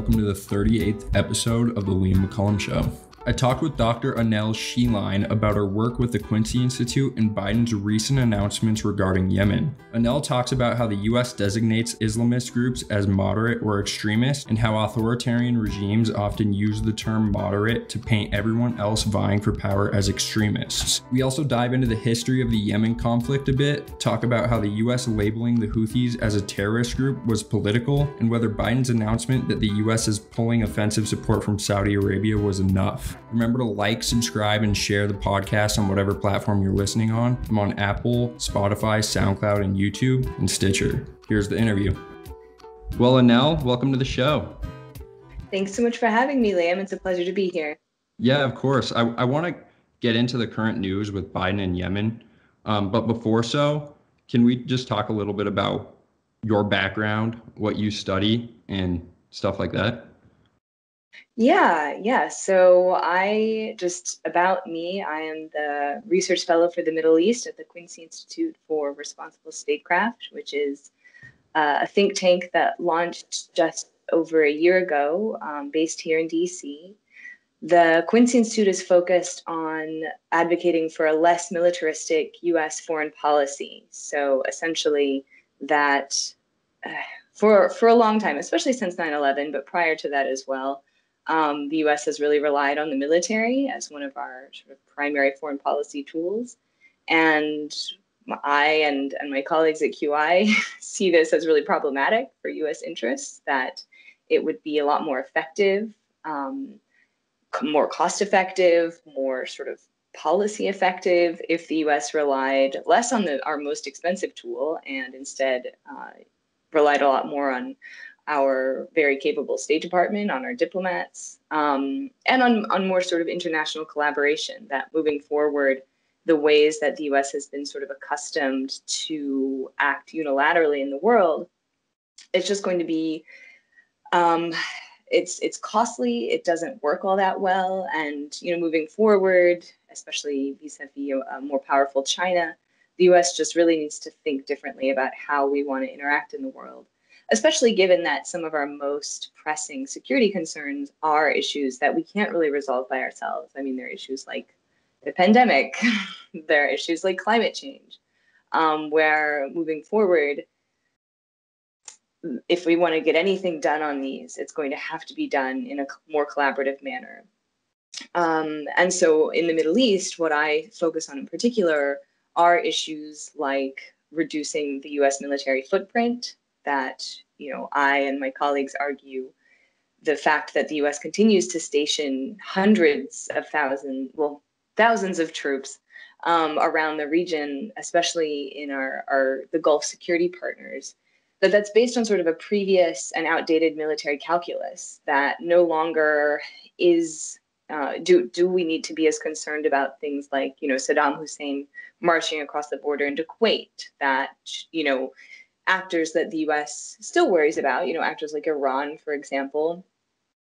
welcome to the 38th episode of the Liam McCullum Show. I talked with Dr. Annelle Sheline about her work with the Quincy Institute and Biden's recent announcements regarding Yemen. Annelle talks about how the US designates Islamist groups as moderate or extremist, and how authoritarian regimes often use the term moderate to paint everyone else vying for power as extremists. We also dive into the history of the Yemen conflict a bit, talk about how the US labeling the Houthis as a terrorist group was political, and whether Biden's announcement that the US is pulling offensive support from Saudi Arabia was enough. Remember to like, subscribe, and share the podcast on whatever platform you're listening on. I'm on Apple, Spotify, SoundCloud, and YouTube, and Stitcher. Here's the interview. Well, Annelle, welcome to the show. Thanks so much for having me, Liam. It's a pleasure to be here. Yeah, of course. I want to get into the current news with Biden and Yemen. But before so, can we just talk a little bit about your background, what you study, and stuff like that? Yeah. So I am the research fellow for the Middle East at the Quincy Institute for Responsible Statecraft, which is a think tank that launched just over a year ago, based here in DC. The Quincy Institute is focused on advocating for a less militaristic US foreign policy. So essentially that for a long time, especially since 9/11, but prior to that as well, the U.S. has really relied on the military as one of our sort of primary foreign policy tools. And I and my colleagues at QI see this as really problematic for U.S. interests, that it would be a lot more effective, more cost effective, more sort of policy effective if the U.S. relied less on our most expensive tool and instead relied a lot more on our very capable State Department, on our diplomats, and on more sort of international collaboration, that moving forward, the ways that the US has been sort of accustomed to act unilaterally in the world, it's just going to be, it's costly, it doesn't work all that well. And, moving forward, especially vis-a-vis a more powerful China, the US just really needs to think differently about how we want to interact in the world, especially given that some of our most pressing security concerns are issues that we can't really resolve by ourselves. I mean, there are issues like the pandemic, there are issues like climate change, where moving forward, if we want to get anything done on these, it's going to have to be done in a more collaborative manner. And so in the Middle East, what I focus on in particular are issues like reducing the US military footprint, that, I and my colleagues argue the fact that the US continues to station thousands of troops around the region, especially in the Gulf security partners, that's based on sort of a previous and outdated military calculus that no longer is, do we need to be as concerned about things like, Saddam Hussein marching across the border into Kuwait, that, actors that the US still worries about, actors like Iran, for example.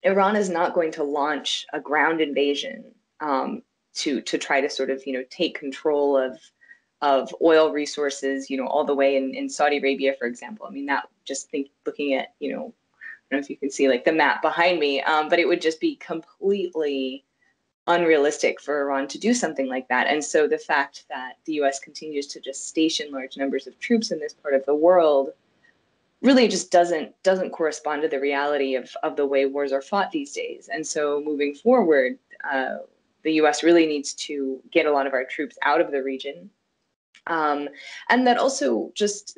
Iran is not going to launch a ground invasion to try to sort of, take control of oil resources, all the way in Saudi Arabia, for example. I mean, looking at, I don't know if you can see like the map behind me, but it would just be completely unrealistic for Iran to do something like that. And so the fact that the US continues to just station large numbers of troops in this part of the world really just doesn't correspond to the reality of the way wars are fought these days. And so moving forward, the US really needs to get a lot of our troops out of the region. And that also just,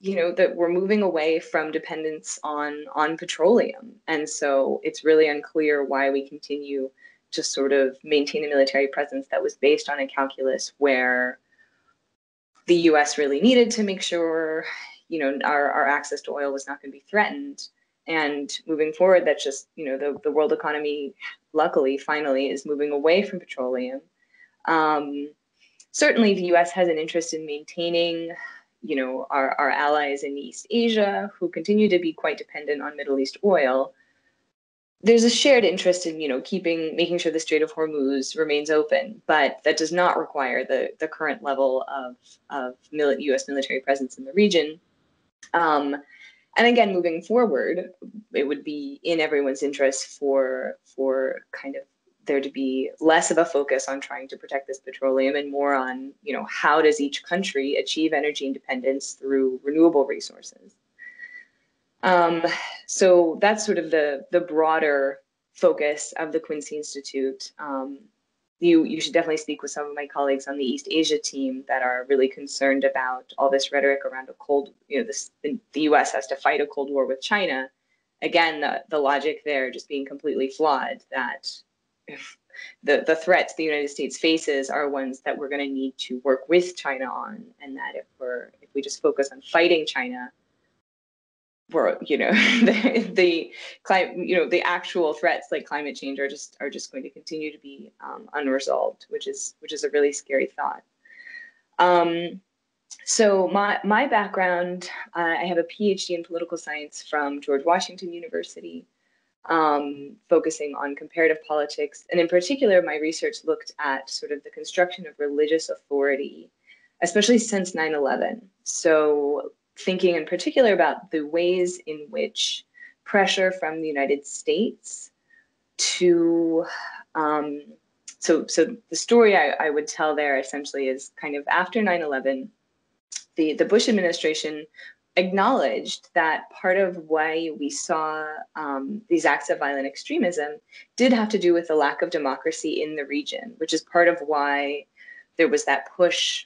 that we're moving away from dependence on petroleum. And so it's really unclear why we continue to sort of maintain a military presence that was based on a calculus where the US really needed to make sure, our access to oil was not going to be threatened. And moving forward, that's just, the world economy, luckily, finally is moving away from petroleum. Certainly, the US has an interest in maintaining, our allies in East Asia, who continue to be quite dependent on Middle East oil. There's a shared interest in, making sure the Strait of Hormuz remains open, but that does not require the current level of US military presence in the region. And again, moving forward, it would be in everyone's interest for kind of there to be less of a focus on trying to protect this petroleum and more on, how does each country achieve energy independence through renewable resources. So that's sort of the broader focus of the Quincy Institute. You should definitely speak with some of my colleagues on the East Asia team that are really concerned about all this rhetoric around the U.S. has to fight a Cold War with China. Again, the logic there just being completely flawed, that the threats the United States faces are ones that we're going to need to work with China on, and that if we just focus on fighting China, we're, the climate, the actual threats like climate change are just going to continue to be unresolved, which is a really scary thought. So my background, I have a PhD in political science from George Washington University, focusing on comparative politics. And in particular, my research looked at sort of the construction of religious authority, especially since 9/11. So thinking in particular about the ways in which pressure from the United States to, so the story I would tell there essentially is kind of after 9/11, the Bush administration acknowledged that part of why we saw these acts of violent extremism did have to do with the lack of democracy in the region, which is part of why there was that push,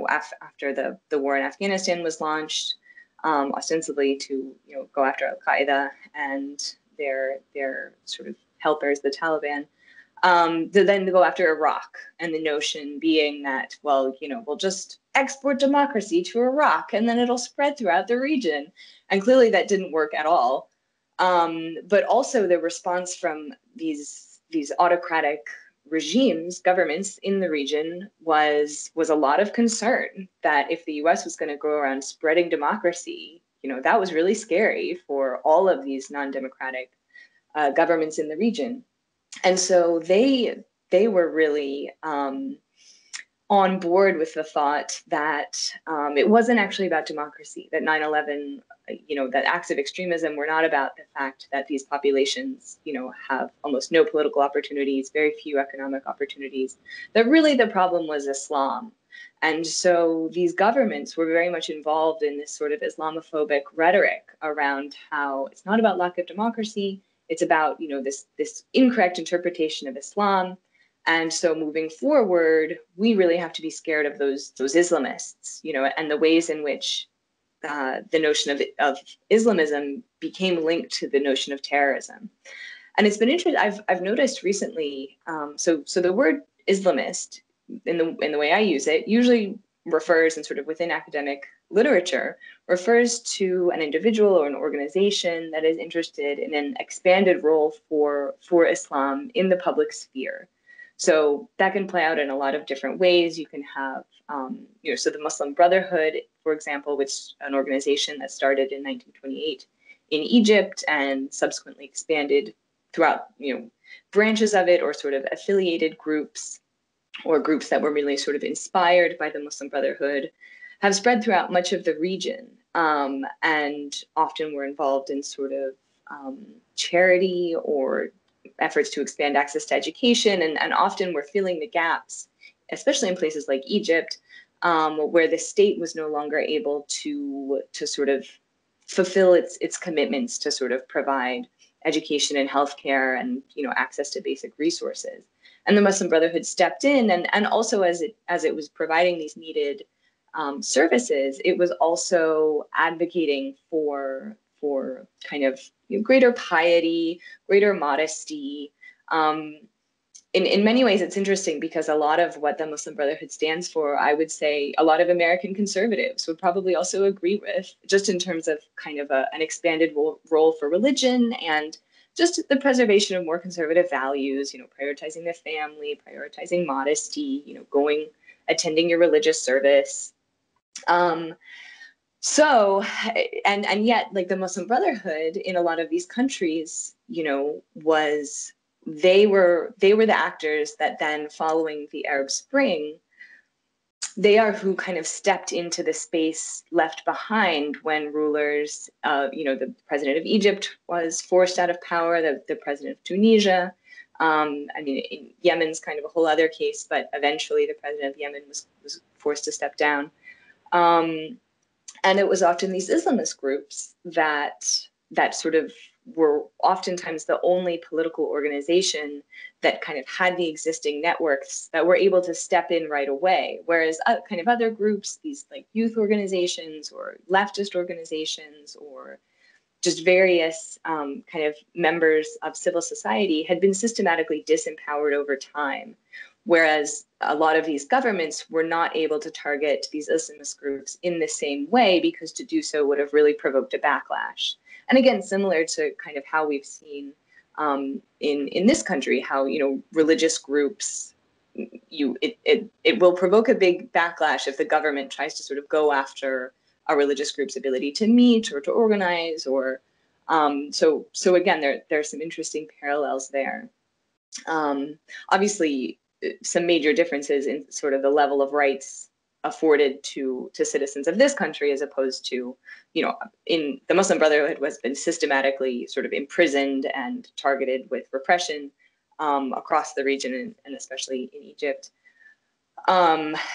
after the war in Afghanistan was launched, ostensibly to, go after Al-Qaeda and their sort of helpers, the Taliban, to then go after Iraq, and the notion being that, well, we'll just export democracy to Iraq and then it'll spread throughout the region. And clearly that didn't work at all. But also the response from these autocratic regimes, governments in the region was a lot of concern that if the US was going to go around spreading democracy, that was really scary for all of these non-democratic governments in the region. And so they were really on board with the thought that it wasn't actually about democracy, that 9/11, that acts of extremism were not about the fact that these populations, have almost no political opportunities, very few economic opportunities, that really the problem was Islam. And so these governments were very much involved in this sort of Islamophobic rhetoric around how it's not about lack of democracy, it's about, this incorrect interpretation of Islam. And so moving forward, we really have to be scared of those Islamists, and the ways in which the notion of Islamism became linked to the notion of terrorism. And it's been interesting. I've noticed recently. So the word Islamist, in the way I use it, usually refers, and sort of within academic literature, refers to an individual or an organization that is interested in an expanded role for Islam in the public sphere. So that can play out in a lot of different ways. You can have, so the Muslim Brotherhood, for example, which is an organization that started in 1928 in Egypt and subsequently expanded throughout, branches of it, or sort of affiliated groups, or groups that were really sort of inspired by the Muslim Brotherhood, have spread throughout much of the region, and often were involved in sort of charity or efforts to expand access to education, and often were filling the gaps, especially in places like Egypt, where the state was no longer able to sort of fulfill its commitments to sort of provide education and healthcare and access to basic resources. And the Muslim Brotherhood stepped in, and also as it was providing these needed services, it was also advocating for kind of greater piety, greater modesty. In many ways, it's interesting because a lot of what the Muslim Brotherhood stands for, I would say a lot of American conservatives would probably also agree with, just in terms of kind of an expanded role for religion and just the preservation of more conservative values, prioritizing the family, prioritizing modesty, attending your religious service. So, and yet, like, the Muslim Brotherhood in a lot of these countries, they were the actors that then, following the Arab Spring, they are who kind of stepped into the space left behind when rulers, the president of Egypt was forced out of power, the president of Tunisia. In Yemen's kind of a whole other case, but eventually the president of Yemen was forced to step down. And it was often these Islamist groups that sort of were oftentimes the only political organization that kind of had the existing networks that were able to step in right away. Whereas kind of other groups, these like youth organizations or leftist organizations or just various kind of members of civil society had been systematically disempowered over time. Whereas a lot of these governments were not able to target these Islamist groups in the same way, because to do so would have really provoked a backlash. And again, similar to kind of how we've seen in this country, how, religious groups, it will provoke a big backlash if the government tries to sort of go after a religious group's ability to meet or to organize, or so again, there are some interesting parallels there. Obviously, some major differences in sort of the level of rights afforded to citizens of this country, as opposed to, in the Muslim Brotherhood has been systematically sort of imprisoned and targeted with repression across the region, and especially in Egypt.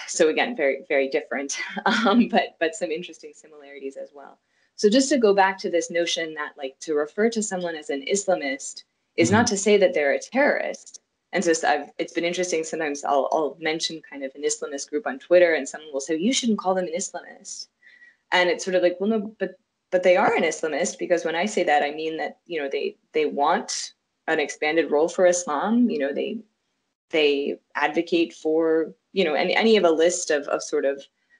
So again, very, very different, but some interesting similarities as well. So just to go back to this notion that, like, to refer to someone as an Islamist is not to say that they're a terrorist. And so it's been interesting. Sometimes I'll mention kind of an Islamist group on Twitter, and someone will say, you shouldn't call them an Islamist. And it's sort of like, well, no, but they are an Islamist, because when I say that, I mean that, they want an expanded role for Islam. They advocate for, any of a list of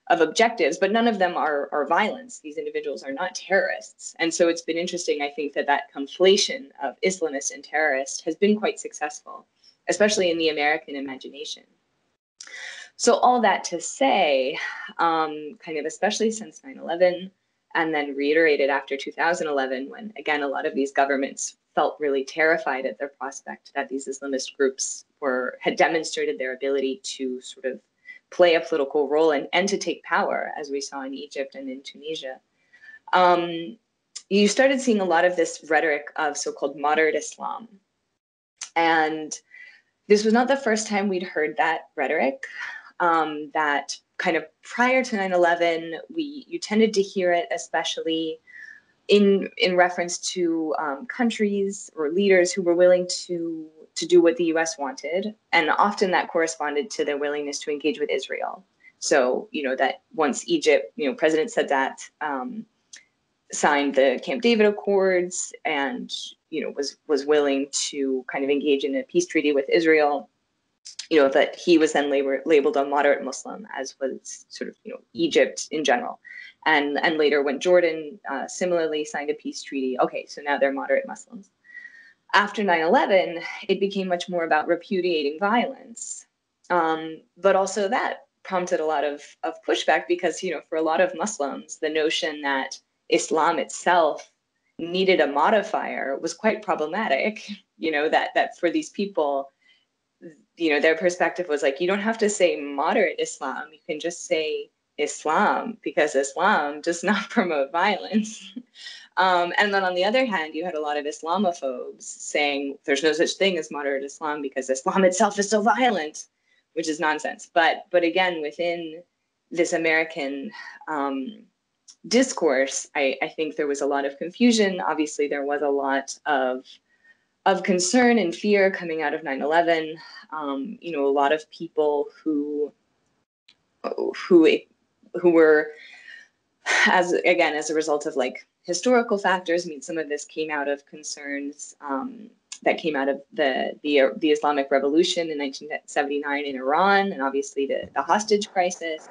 objectives, but none of them are violence. These individuals are not terrorists. And so it's been interesting, I think, that conflation of Islamist and terrorist has been quite successful, especially in the American imagination. So all that to say, kind of especially since 9/11, and then reiterated after 2011, when, again, a lot of these governments felt really terrified at the prospect that these Islamist groups had demonstrated their ability to sort of play a political role and to take power, as we saw in Egypt and in Tunisia. You started seeing a lot of this rhetoric of so-called moderate Islam. And this was not the first time we'd heard that rhetoric. That kind of prior to 9/11, you tended to hear it, especially in reference to countries or leaders who were willing to do what the US wanted. And often that corresponded to their willingness to engage with Israel. So, that once Egypt, President Sadat signed the Camp David Accords and, was willing to kind of engage in a peace treaty with Israel, that he was then labeled a moderate Muslim, as was sort of, Egypt in general. And later when Jordan similarly signed a peace treaty, okay, so now they're moderate Muslims. After 9/11, it became much more about repudiating violence. But also that prompted a lot of pushback, because, for a lot of Muslims, the notion that Islam itself needed a modifier was quite problematic. That for these people, their perspective was like, you don't have to say moderate Islam, you can just say Islam, because Islam does not promote violence. And then on the other hand, you had a lot of Islamophobes saying there's no such thing as moderate Islam because Islam itself is so violent, which is nonsense. But again, within this American discourse, I think there was a lot of confusion. Obviously, there was a lot of concern and fear coming out of 9/11. A lot of people who were, as a result of like historical factors. I mean, some of this came out of concerns that came out of the Islamic Revolution in 1979 in Iran, and obviously the hostage crisis.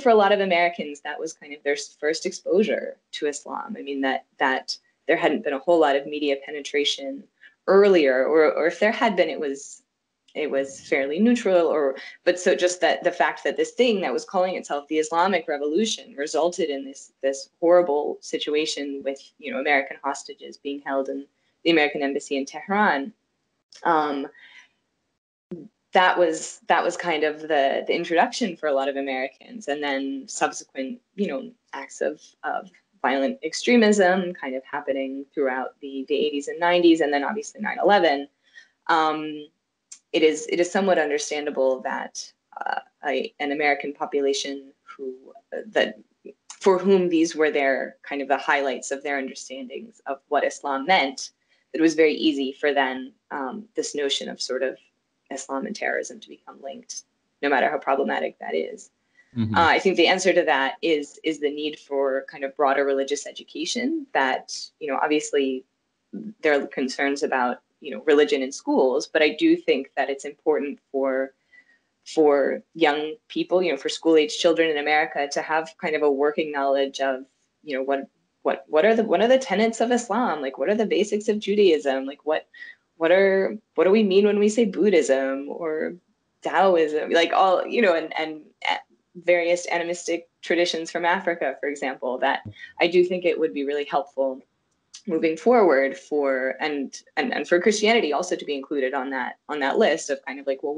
For a lot of Americans, that was kind of their first exposure to Islam. I mean, that there hadn't been a whole lot of media penetration earlier, or if there had been, it was fairly neutral, but so just that the fact that this thing that was calling itself the Islamic Revolution resulted in this horrible situation with, American hostages being held in the American embassy in Tehran. that was kind of the introduction for a lot of Americans, and then subsequent, acts of violent extremism kind of happening throughout the 80s and 90s, and then obviously 9/11. It is somewhat understandable that an American population for whom these were their kind of the highlights of their understandings of what Islam meant, it was very easy for then this notion of sort of Islam and terrorism to become linked, no matter how problematic that is. Mm-hmm. I think the answer to that is the need for kind of broader religious education. That, obviously there are concerns about religion in schools, but I do think that it's important for young people, for school-age children in America to have kind of a working knowledge of, what are the tenets of Islam? Like, what are the basics of Judaism? Like, what do we mean when we say Buddhism or Taoism? Like all, and various animistic traditions from Africa, for example, that I do think it would be really helpful moving forward for Christianity also to be included on that list of kind of like, well,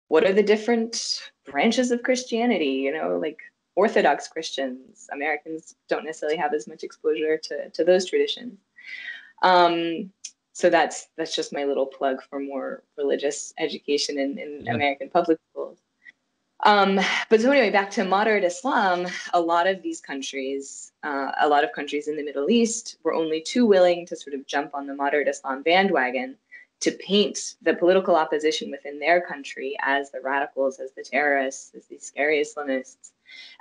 what are the different branches of Christianity? Like Orthodox Christians, Americans don't necessarily have as much exposure to those traditions. So that's just my little plug for more religious education in American public schools. But so anyway, back to moderate Islam, a lot of these countries, a lot of countries in the Middle East were only too willing to sort of jump on the moderate Islam bandwagon to paint the political opposition within their country as the radicals, as the terrorists, as these scary Islamists,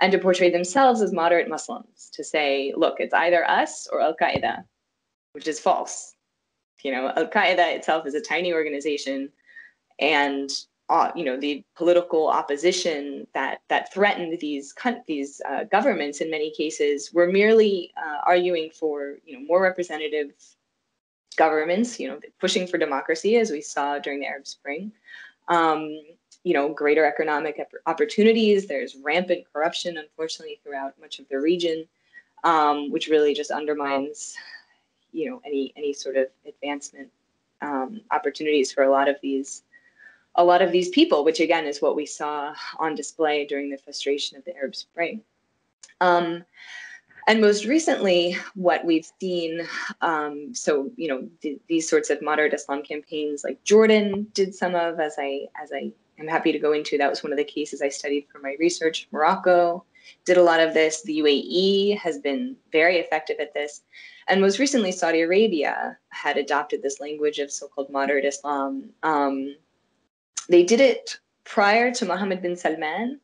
and to portray themselves as moderate Muslims, to say, look, it's either us or Al-Qaeda, which is false. Al-Qaeda itself is a tiny organization, and the political opposition that threatened these governments in many cases were merely arguing for more representative governments, pushing for democracy, as we saw during the Arab Spring, greater economic opportunities. There's rampant corruption, unfortunately, throughout much of the region, which really just undermines any sort of advancement opportunities for a lot of these people, which again is what we saw on display during the frustration of the Arab Spring. And most recently, what we've seen, these sorts of moderate Islam campaigns, like Jordan did some of, as I am happy to go into. That was one of the cases I studied for my research. Morocco did a lot of this. The UAE has been very effective at this. And most recently, Saudi Arabia had adopted this language of so-called moderate Islam. They did it prior to Mohammed bin Salman,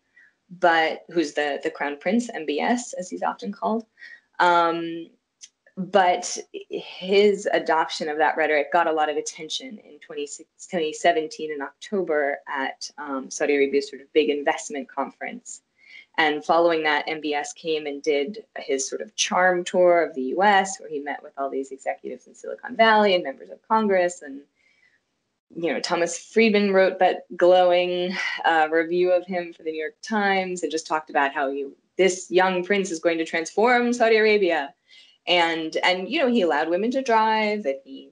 but who's the crown prince, MBS, as he's often called. But his adoption of that rhetoric got a lot of attention in 2017 in October at Saudi Arabia's sort of big investment conference. And following that, MBS came and did his sort of charm tour of the US, where he met with all these executives in Silicon Valley and members of Congress. And Thomas Friedman wrote that glowing review of him for the New York Times and just talked about how this young prince is going to transform Saudi Arabia. And he allowed women to drive, that he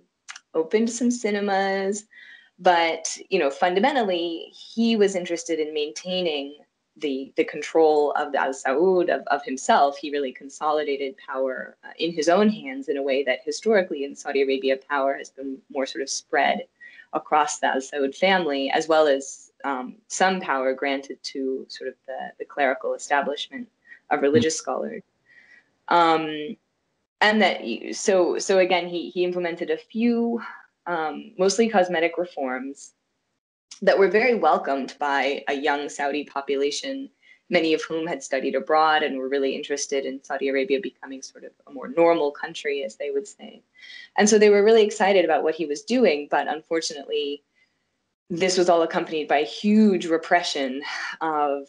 opened some cinemas. But, fundamentally, he was interested in maintaining the control of the Al Saud, of himself. He really consolidated power in his own hands in a way that historically in Saudi Arabia, power has been more sort of spread across the Al Saud family, as well as some power granted to sort of the clerical establishment of religious scholars. And that, so again, he implemented a few mostly cosmetic reforms that were very welcomed by a young Saudi population, many of whom had studied abroad and were really interested in Saudi Arabia becoming sort of a more normal country, as they would say. And so they were really excited about what he was doing, but unfortunately, this was all accompanied by huge repression of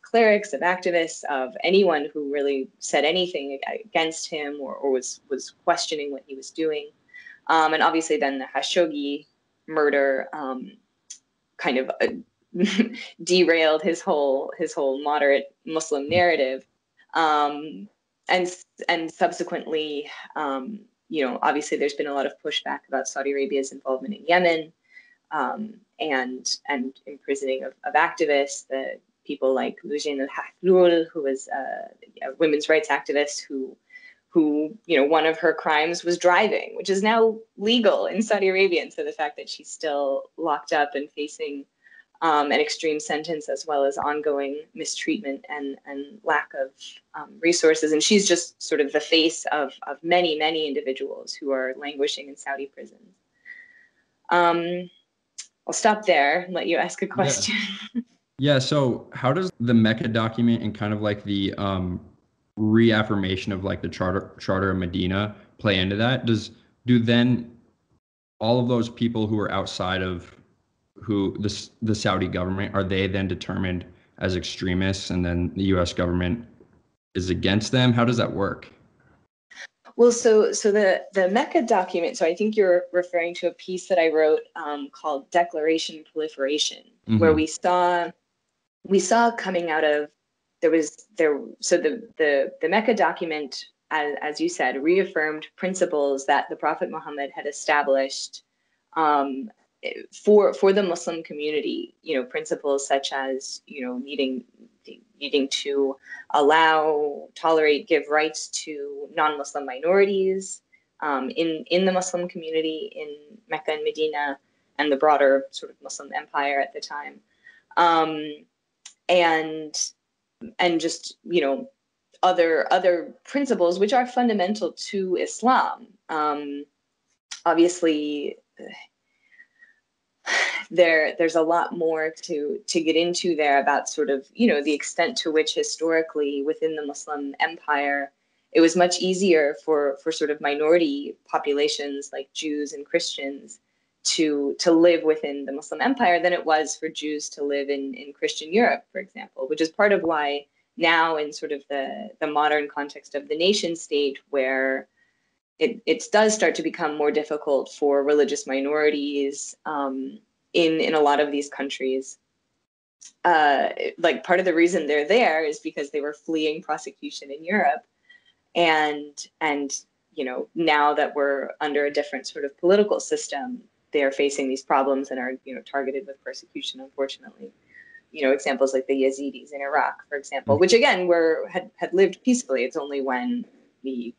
clerics, of activists, of anyone who really said anything against him or was questioning what he was doing. And obviously then the Khashoggi murder kind of derailed his whole moderate Muslim narrative, and subsequently, obviously there's been a lot of pushback about Saudi Arabia's involvement in Yemen, and imprisoning of activists, the people like Loujain al-Hahlul, who was a women's rights activist who one of her crimes was driving, which is now legal in Saudi Arabia. And so the fact that she's still locked up and facing an extreme sentence, as well as ongoing mistreatment and lack of resources. And she's just sort of the face of many, many individuals who are languishing in Saudi prisons. I'll stop there and let you ask a question. Yeah. So how does the Mecca document and kind of like the reaffirmation of like the Charter of Medina play into that? Do then all of those people who are outside of the Saudi government, are they then determined as extremists, and then the U.S. government is against them? How does that work? Well, so the Mecca document, so I think you're referring to a piece that I wrote called Declaration Proliferation, where we saw coming out of the Mecca document, as you said, reaffirmed principles that the Prophet Muhammad had established for the Muslim community, principles such as, needing to allow, tolerate, give rights to non-Muslim minorities in the Muslim community in Mecca and Medina and the broader sort of Muslim empire at the time. And just, other principles which are fundamental to Islam. Obviously, there's a lot more to get into there about sort of, the extent to which historically within the Muslim empire, it was much easier for sort of minority populations like Jews and Christians to live within the Muslim empire than it was for Jews to live in Christian Europe, for example, which is part of why now in sort of the modern context of the nation state, where it does start to become more difficult for religious minorities in a lot of these countries. Like part of the reason they're there is because they were fleeing prosecution in Europe. And now that we're under a different sort of political system, they are facing these problems and are, targeted with persecution, unfortunately. Examples like the Yazidis in Iraq, for example, which again had lived peacefully. It's only when the,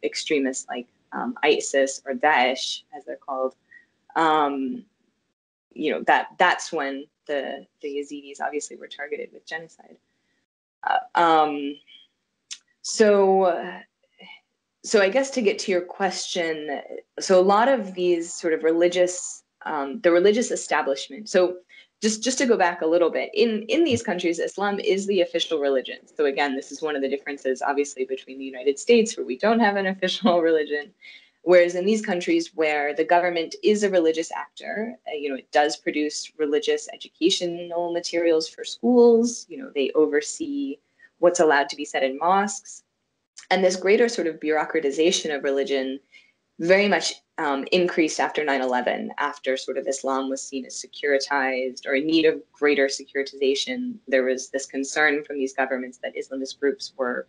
extremists like ISIS or Daesh, as they're called, that's when the Yazidis obviously were targeted with genocide. So I guess to get to your question, so a lot of these sort of religious, the religious establishment. So just to go back a little bit, in these countries, Islam is the official religion. So again, this is one of the differences, obviously, between the United States, where we don't have an official religion, whereas in these countries where the government is a religious actor, it does produce religious educational materials for schools. They oversee what's allowed to be said in mosques. And this greater sort of bureaucratization of religion very much increased after 9/11, after sort of Islam was seen as securitized or in need of greater securitization. There was this concern from these governments that Islamist groups were,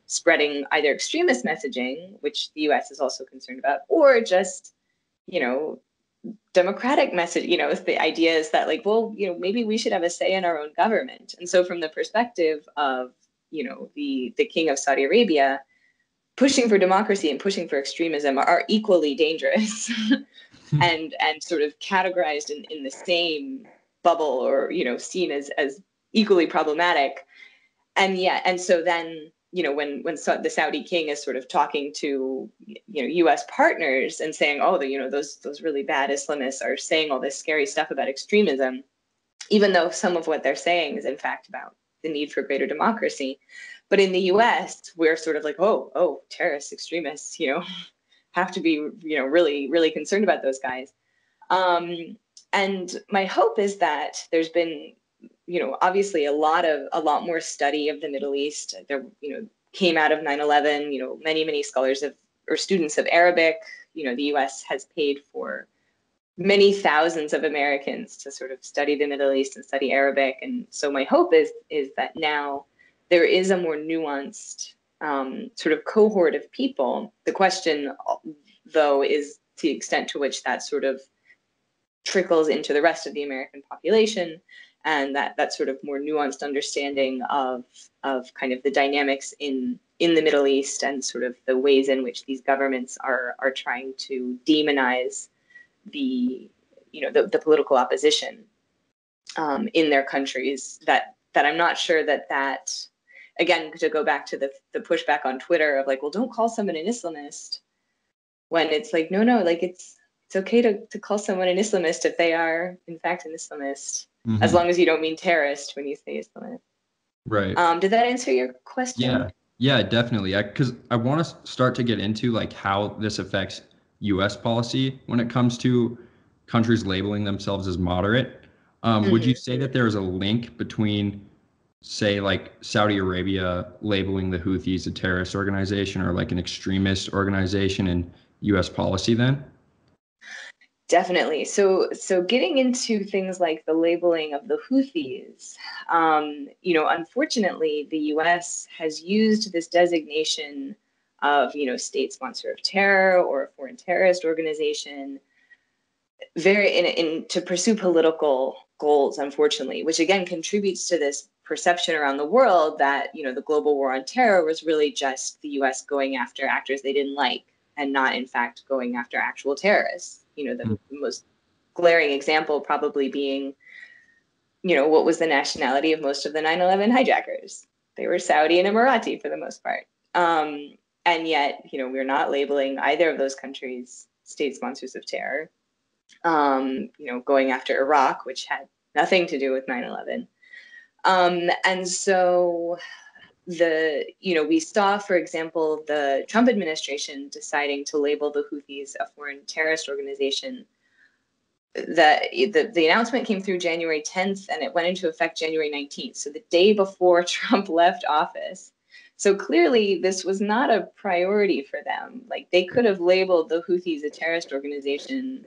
spreading either extremist messaging, which the US is also concerned about, or just, democratic message. The idea is that like, well, maybe we should have a say in our own government. And so from the perspective of, the king of Saudi Arabia, pushing for democracy and pushing for extremism are equally dangerous and sort of categorized in the same bubble, or, seen as equally problematic. And so then, when the Saudi king is sort of talking to, US partners and saying, oh, those really bad Islamists are saying all this scary stuff about extremism, even though some of what they're saying is in fact about the need for greater democracy. But in the US, we're sort of like, oh, terrorists, extremists, have to be, really, really concerned about those guys. And my hope is that there's been, obviously a lot more study of the Middle East. There, came out of 9/11, many, many scholars or students of Arabic. The US has paid for many thousands of Americans to sort of study the Middle East and study Arabic. And so my hope is that now there is a more nuanced sort of cohort of people. The question, though, is the extent to which that sort of trickles into the rest of the American population, and that sort of more nuanced understanding of kind of the dynamics in the Middle East and sort of the ways in which these governments are trying to demonize the political opposition in their countries. That I'm not sure that again, to go back to the pushback on Twitter of like, well, don't call someone an Islamist, when it's like, no, like it's okay to call someone an Islamist if they are in fact an Islamist, as long as you don't mean terrorist when you say Islamist. Right. Did that answer your question? Yeah, definitely. Because I want to start to get into like how this affects U.S. policy when it comes to countries labeling themselves as moderate. Would you say that there's a link between, say, like Saudi Arabia labeling the Houthis a terrorist organization or like an extremist organization and U.S. policy then? Definitely. So getting into things like the labeling of the Houthis, unfortunately, the U.S. has used this designation of, state sponsor of terror or a foreign terrorist organization to pursue political goals, unfortunately, which again contributes to this perception around the world that, the global war on terror was really just the U.S. going after actors they didn't like and not, in fact, going after actual terrorists. The most glaring example probably being, what was the nationality of most of the 9/11 hijackers? They were Saudi and Emirati for the most part. And yet, we're not labeling either of those countries state sponsors of terror. Going after Iraq, which had nothing to do with 9/11. And so we saw, for example, the Trump administration deciding to label the Houthis a foreign terrorist organization. The announcement came through January 10th and it went into effect January 19th. So the day before Trump left office. So clearly this was not a priority for them. Like they could have labeled the Houthis a terrorist organization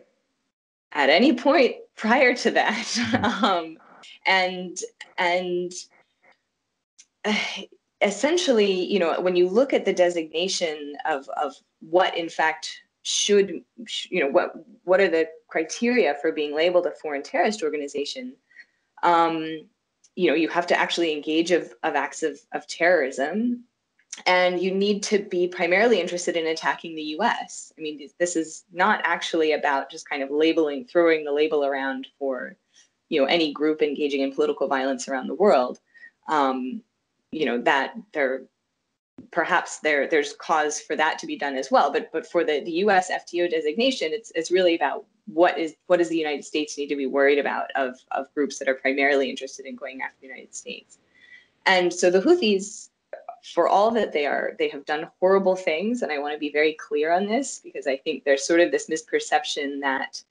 at any point prior to that. And essentially, when you look at the designation of what in fact should, what are the criteria for being labeled a foreign terrorist organization, you have to actually engage of acts of terrorism, and you need to be primarily interested in attacking the U.S. I mean, this is not actually about just kind of throwing the label around for, any group engaging in political violence around the world. That there's cause for that to be done as well. But for the U.S. FTO designation, it's really about what does the United States need to be worried about of groups that are primarily interested in going after the United States. And so the Houthis, for all that they have done horrible things, and I want to be very clear on this because I think there's sort of this misperception that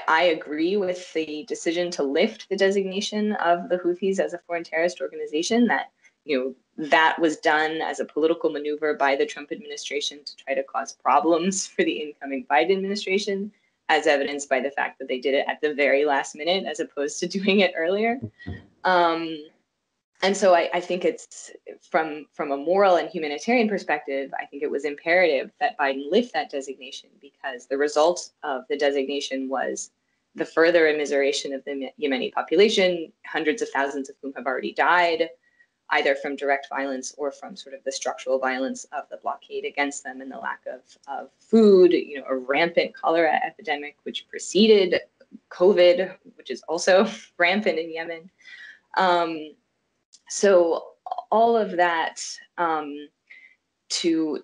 I agree with the decision to lift the designation of the Houthis as a foreign terrorist organization, that, that was done as a political maneuver by the Trump administration to try to cause problems for the incoming Biden administration, as evidenced by the fact that they did it at the very last minute as opposed to doing it earlier. And so I think it's from a moral and humanitarian perspective, I think it was imperative that Biden lift that designation, because the result of the designation was the further immiseration of the Yemeni population, hundreds of thousands of whom have already died, either from direct violence or from sort of the structural violence of the blockade against them and the lack of food, a rampant cholera epidemic, which preceded COVID, which is also rampant in Yemen. So all of that to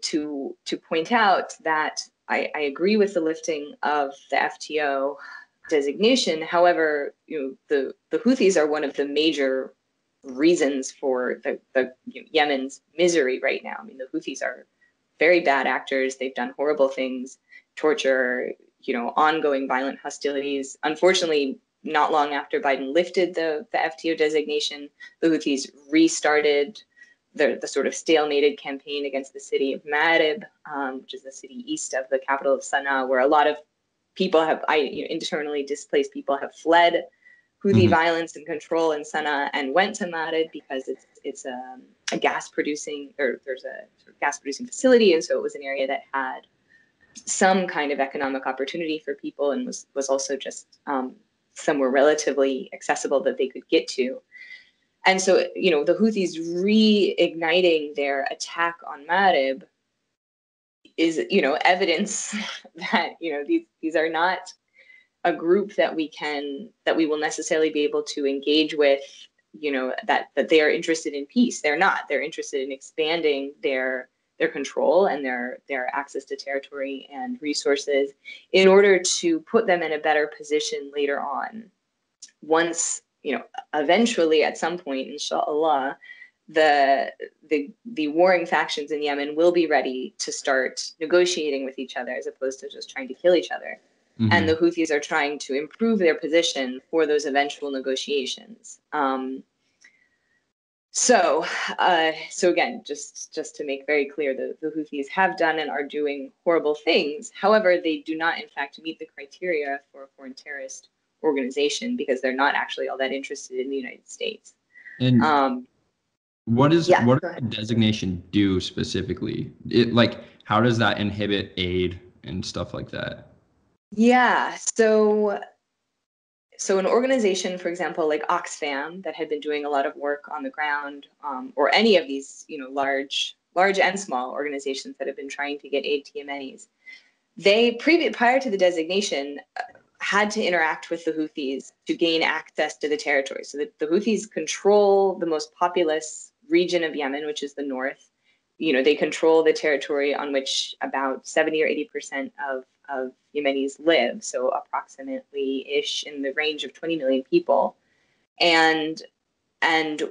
point out that I agree with the lifting of the FTO designation. However, the Houthis are one of the major reasons for the Yemen's misery right now. I mean, the Houthis are very bad actors. They've done horrible things, torture, ongoing violent hostilities. Unfortunately, not long after Biden lifted the FTO designation, the Houthis restarted the sort of stalemated campaign against the city of Ma'arib, which is the city east of the capital of Sana'a, where a lot of people internally displaced people have fled Houthi violence and control in Sana'a and went to Ma'arib because it's a gas producing, or there's a sort of gas producing facility, and so it was an area that had some kind of economic opportunity for people, and was also just somewhere relatively accessible that they could get to. And so, the Houthis reigniting their attack on Marib is, evidence that, these are not a group that we will necessarily be able to engage with, that they are interested in peace. They're not. They're interested in expanding their control and their access to territory and resources in order to put them in a better position later on. Once, eventually at some point, inshallah, the warring factions in Yemen will be ready to start negotiating with each other as opposed to just trying to kill each other. Mm-hmm. And the Houthis are trying to improve their position for those eventual negotiations. So again, just to make very clear, the Houthis have done and are doing horrible things. However, they do not, in fact, meet the criteria for a foreign terrorist organization because they're not actually all that interested in the United States. And what does designation do specifically? How does that inhibit aid and stuff like that? Yeah, so an organization, for example, like Oxfam, that had been doing a lot of work on the ground, or any of these, large and small organizations that have been trying to get aid to Yemenis, they prior to the designation had to interact with the Houthis to gain access to the territory. So the Houthis control the most populous region of Yemen, which is the north. They control the territory on which about 70 or 80% of Yemenis live, so approximately-ish in the range of 20 million people. And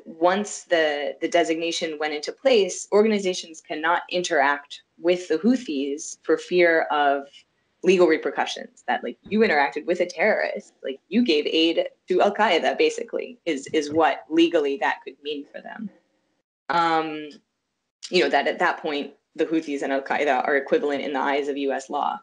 once the designation went into place, organizations cannot interact with the Houthis for fear of legal repercussions, that you interacted with a terrorist, you gave aid to Al-Qaeda, basically, is what legally that could mean for them. That at that point, the Houthis and Al-Qaeda are equivalent in the eyes of US law.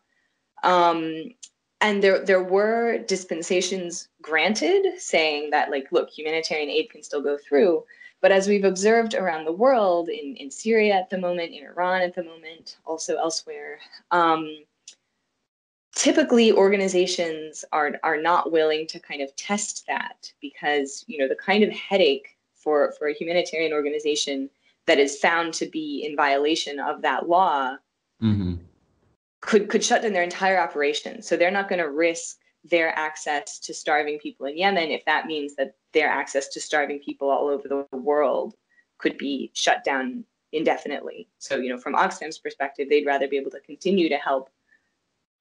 And there were dispensations granted saying that, look, humanitarian aid can still go through. But as we've observed around the world, in Syria at the moment, in Iran at the moment, also elsewhere, typically organizations are not willing to kind of test that because, the kind of headache for a humanitarian organization that is found to be in violation of that law mm-hmm. could shut down their entire operation. So they're not going to risk their access to starving people in Yemen if that means that their access to starving people all over the world could be shut down indefinitely. So, from Oxfam's perspective, they'd rather be able to continue to help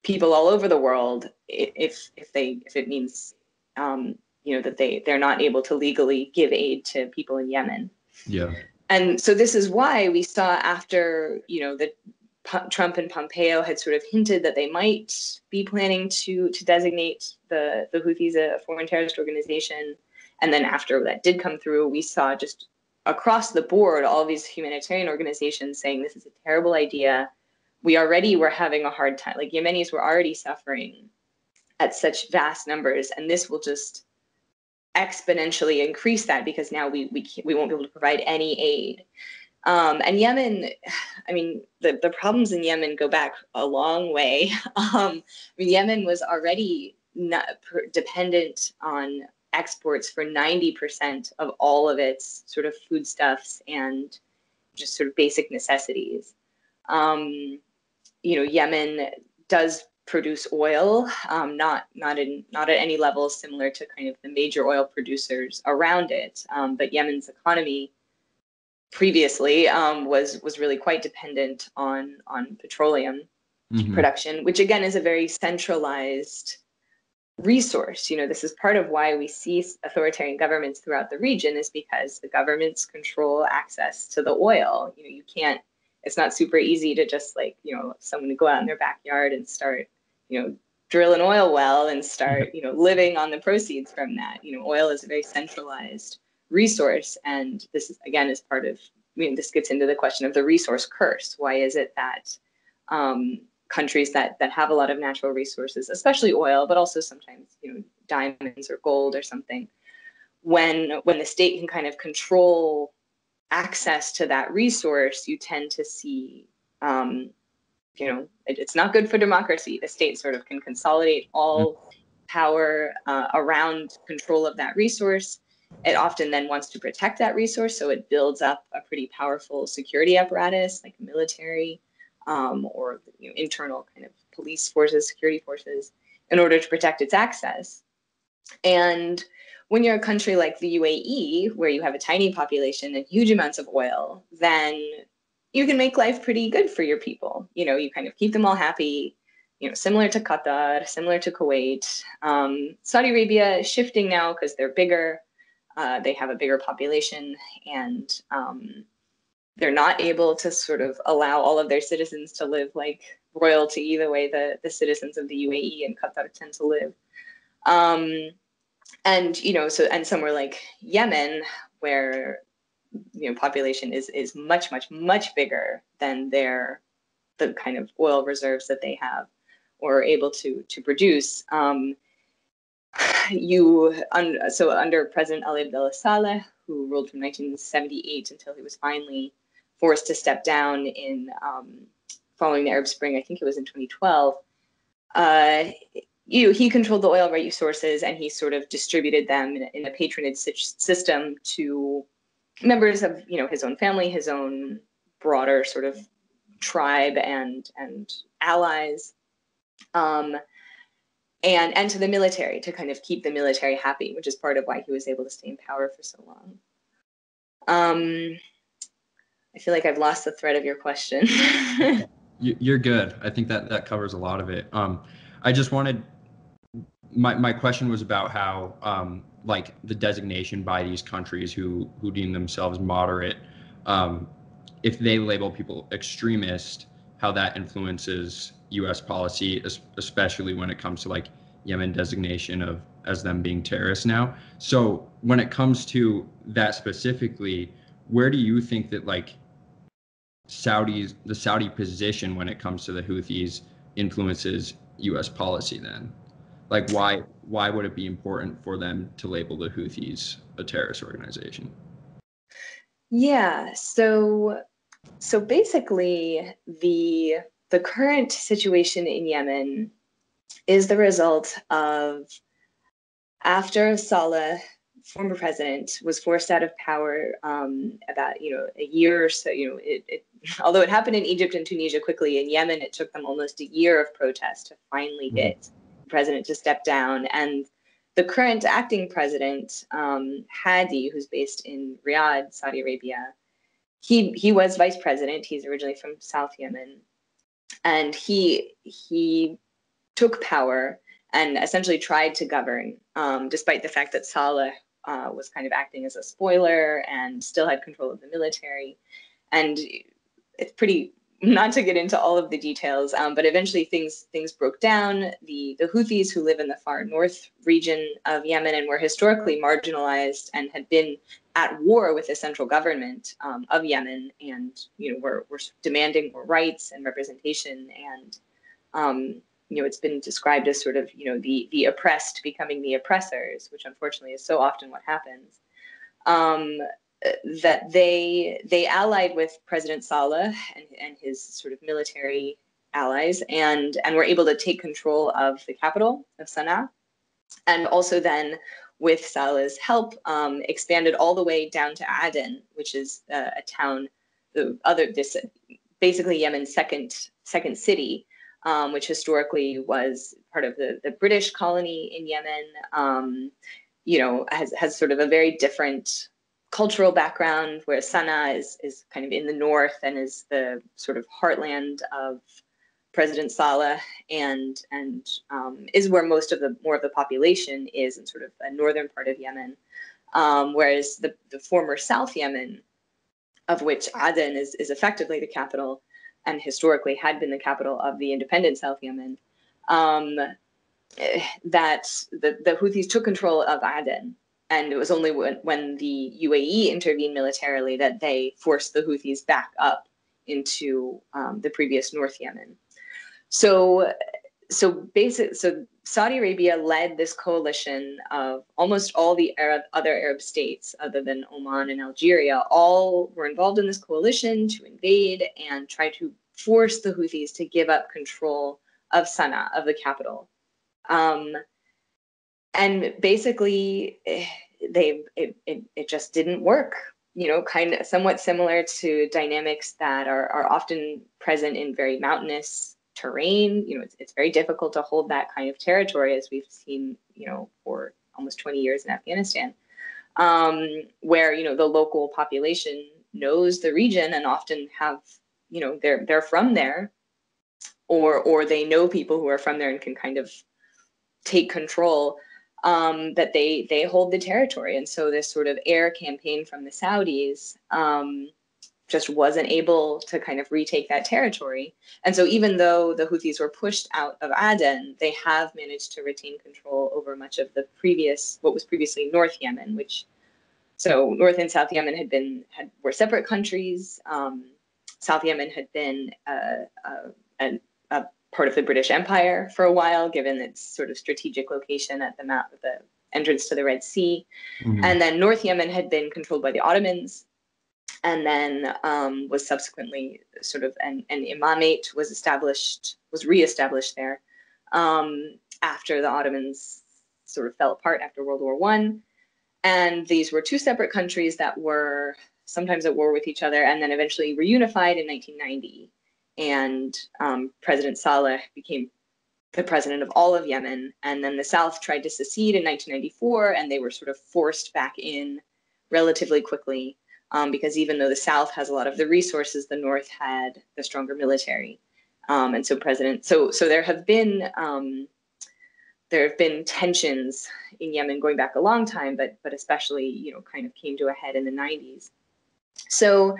people all over the world if it means that they're not able to legally give aid to people in Yemen. Yeah. And so this is why we saw after Trump and Pompeo had sort of hinted that they might be planning to designate the Houthis a foreign terrorist organization, and then after that did come through, we saw just across the board all these humanitarian organizations saying this is a terrible idea. We already were having a hard time. Yemenis were already suffering at such vast numbers, and this will just exponentially increase that because now we won't be able to provide any aid. And Yemen, the problems in Yemen go back a long way. Yemen was already not dependent on exports for 90% of all of its sort of foodstuffs and just sort of basic necessities. Yemen does produce oil, not at any level similar to kind of the major oil producers around it. But Yemen's economy previously was really quite dependent on petroleum mm-hmm. production, which again is a very centralized resource. This is part of why we see authoritarian governments throughout the region, is because the governments control access to the oil. You can't. It's not super easy to just someone to go out in their backyard and start drill an oil well and start living on the proceeds from that. Oil is a very centralized resource, and this is again is part of this gets into the question of the resource curse. Why is it that countries that have a lot of natural resources, especially oil, but also sometimes diamonds or gold or something, when the state can kind of control access to that resource, you tend to see it's not good for democracy. The state sort of can consolidate all power around control of that resource. It often then wants to protect that resource, so it builds up a pretty powerful security apparatus, like military or internal kind of police forces, security forces, in order to protect its access. And when you're a country like the UAE, where you have a tiny population and huge amounts of oil, then you can make life pretty good for your people. You kind of keep them all happy, similar to Qatar, similar to Kuwait. Saudi Arabia is shifting now because they're bigger. They have a bigger population, and they're not able to sort of allow all of their citizens to live like royalty the way the citizens of the UAE and Qatar tend to live. And somewhere like Yemen, where population is much, much, much bigger than the kind of oil reserves that they have or are able to produce. So under President Ali Abdullah Saleh, who ruled from 1978 until he was finally forced to step down in following the Arab Spring, I think it was in 2012. He controlled the oil resources, and he sort of distributed them in a patronage system to members of his own family, his own broader sort of tribe and allies, and to the military, to kind of keep the military happy, which is part of why he was able to stay in power for so long. I feel like I've lost the thread of your question. You're good. I think that covers a lot of it. I just wanted, my question was about how like the designation by these countries who deem themselves moderate, if they label people extremist, how that influences U.S. policy, especially when it comes to like Yemen designation as them being terrorists now. So when it comes to that specifically, where do you think that like the Saudi position when it comes to the Houthis influences U.S. policy then? Like why would it be important for them to label the Houthis a terrorist organization? Yeah, so basically the current situation in Yemen is the result of, after Saleh, former president, was forced out of power about a year or so. Although it happened in Egypt and Tunisia quickly, in Yemen it took them almost a year of protest to finally get the president to step down. And the current acting president, Hadi, who's based in Riyadh, Saudi Arabia, he was vice president. He's originally from South Yemen, and he took power and essentially tried to govern, despite the fact that Saleh was kind of acting as a spoiler and still had control of the military. And it's pretty, not to get into all of the details, but eventually things broke down. The Houthis, who live in the far north region of Yemen and were historically marginalized and had been at war with the central government of Yemen, and were demanding more rights and representation, and it's been described as sort of the oppressed becoming the oppressors, which unfortunately is so often what happens. That they allied with President Saleh and his sort of military allies, and were able to take control of the capital of Sana'a, and also then, with Saleh's help, expanded all the way down to Aden, which is a town, basically Yemen's second city, which historically was part of the British colony in Yemen. Has sort of a very different cultural background, where Sana'a is kind of in the north and is the sort of heartland of President Saleh, and is where more of the population is, in sort of a northern part of Yemen, whereas the former South Yemen, of which Aden is effectively the capital, and historically had been the capital of the independent South Yemen, that the Houthis took control of Aden. And it was only when the UAE intervened militarily that they forced the Houthis back up into the previous North Yemen. So Saudi Arabia led this coalition of almost all the other Arab states, other than Oman and Algeria. All were involved in this coalition to invade and try to forced the Houthis to give up control of Sana'a, of the capital. And basically, it just didn't work. Kind of somewhat similar to dynamics that are often present in very mountainous terrain. It's very difficult to hold that kind of territory, as we've seen, for almost 20 years in Afghanistan, where, the local population knows the region and often have, they're from there, or they know people who are from there and can kind of take control, that they hold the territory. And so this sort of air campaign from the Saudis just wasn't able to kind of retake that territory. And so even though the Houthis were pushed out of Aden, they have managed to retain control over much of the what was previously North Yemen, so North and South Yemen were separate countries. South Yemen had been a part of the British Empire for a while, given its sort of strategic location at the entrance to the Red Sea. Mm-hmm. And then North Yemen had been controlled by the Ottomans, and then was subsequently sort of an imamate was reestablished there after the Ottomans sort of fell apart after World War I. And these were two separate countries that were sometimes at war with each other, and then eventually reunified in 1990. And President Saleh became the president of all of Yemen. And then the South tried to secede in 1994, and they were sort of forced back in relatively quickly, because even though the South has a lot of the resources, the North had the stronger military. And so there have been tensions in Yemen going back a long time, but especially, kind of came to a head in the 90s. So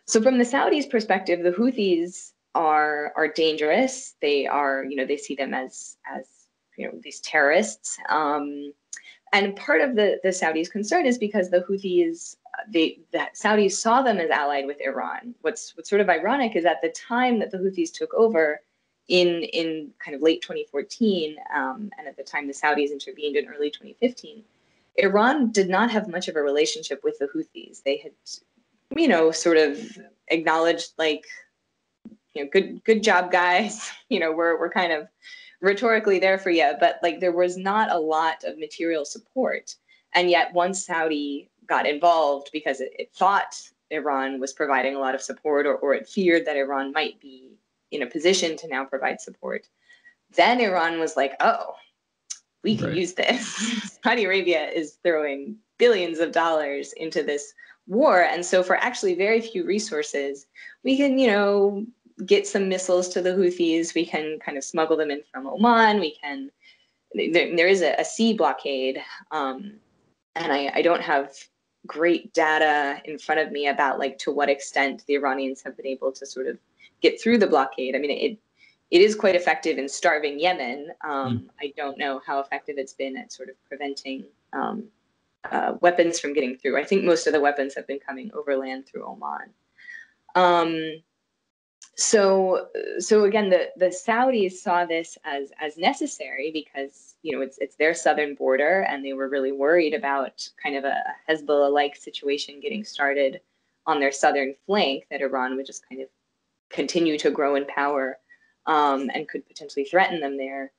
from the Saudis' perspective, the Houthis are dangerous. They are, they see them as these terrorists. And part of the Saudis' concern is because the Houthis, the Saudis saw them as allied with Iran. What's sort of ironic is at the time that the Houthis took over in kind of late 2014, and at the time the Saudis intervened in early 2015, Iran did not have much of a relationship with the Houthis. They had, sort of acknowledged, like, good job, guys. We're kind of rhetorically there for you, but like there was not a lot of material support. And yet once Saudi got involved because it thought Iran was providing a lot of support, or it feared that Iran might be in a position to now provide support, then Iran was like, oh, we can use this. Saudi Arabia is throwing billions of dollars into this war. And so for actually very few resources, we can, get some missiles to the Houthis. We can kind of smuggle them in from Oman. There is a sea blockade. And I don't have great data in front of me about like to what extent the Iranians have been able to sort of get through the blockade. I mean, it is quite effective in starving Yemen. I don't know how effective it's been at sort of preventing weapons from getting through. I think most of the weapons have been coming overland through Oman. So again, the Saudis saw this as necessary because, it's their southern border, and they were really worried about kind of a Hezbollah-like situation getting started on their southern flank, that Iran would just kind of continue to grow in power, and could potentially threaten them there.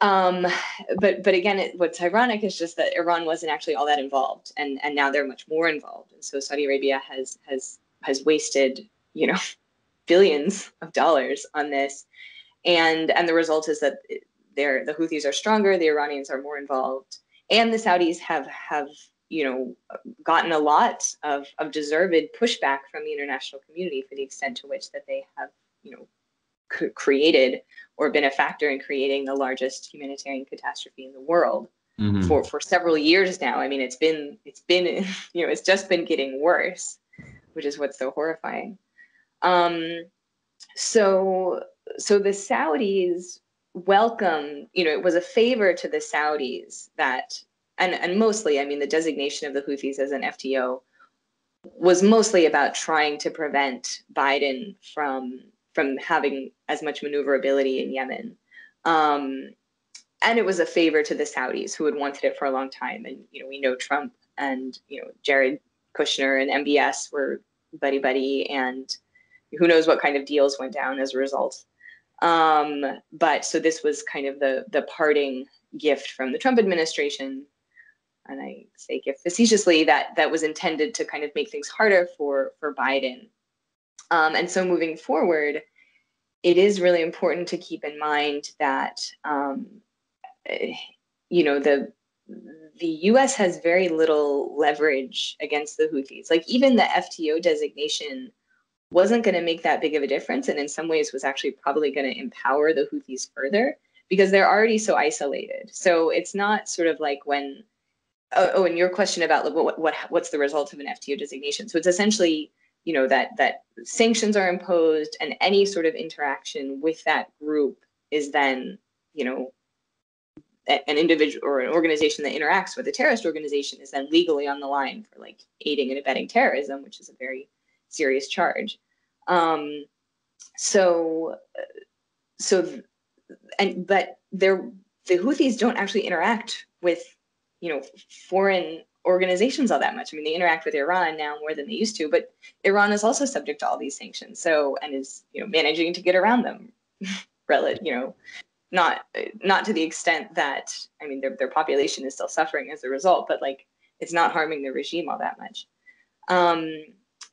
But again, what's ironic is just that Iran wasn't actually all that involved, and now they're much more involved. And so Saudi Arabia has wasted, billions of dollars on this, and the result is that the Houthis are stronger, the Iranians are more involved, and the Saudis have gotten a lot of deserved pushback from the international community for the extent to which that they have created or been a factor in creating the largest humanitarian catastrophe in the world for several years now. I mean, it's been it's just been getting worse, which is what's so horrifying. So the Saudis welcome, it was a favor to the Saudis that, and mostly, I mean, the designation of the Houthis as an FTO was mostly about trying to prevent Biden from having as much maneuverability in Yemen. And it was a favor to the Saudis, who had wanted it for a long time. And, we know Trump and, Jared Kushner and MBS were buddy-buddy, and who knows what kind of deals went down as a result. But so this was kind of the parting gift from the Trump administration. And I say gift facetiously, that was intended to kind of make things harder for Biden. And so moving forward, it is really important to keep in mind that, you know, the U.S. has very little leverage against the Houthis. Like even the FTO designation wasn't going to make that big of a difference, and in some ways was actually probably going to empower the Houthis further because they're already so isolated. So it's not sort of like when, and your question about what's the result of an FTO designation. So it's essentially, you know, that sanctions are imposed and any sort of interaction with that group is then, you know, an individual or an organization that interacts with a terrorist organization is then legally on the line for like aiding and abetting terrorism, which is a very serious charge. But the Houthis don't actually interact with, you know, foreign organizations all that much. I mean, they interact with Iran now more than they used to, but Iran is also subject to all these sanctions. So, and is, you know, managing to get around them, you know, not to the extent that, I mean, their population is still suffering as a result, but like it's not harming the regime all that much.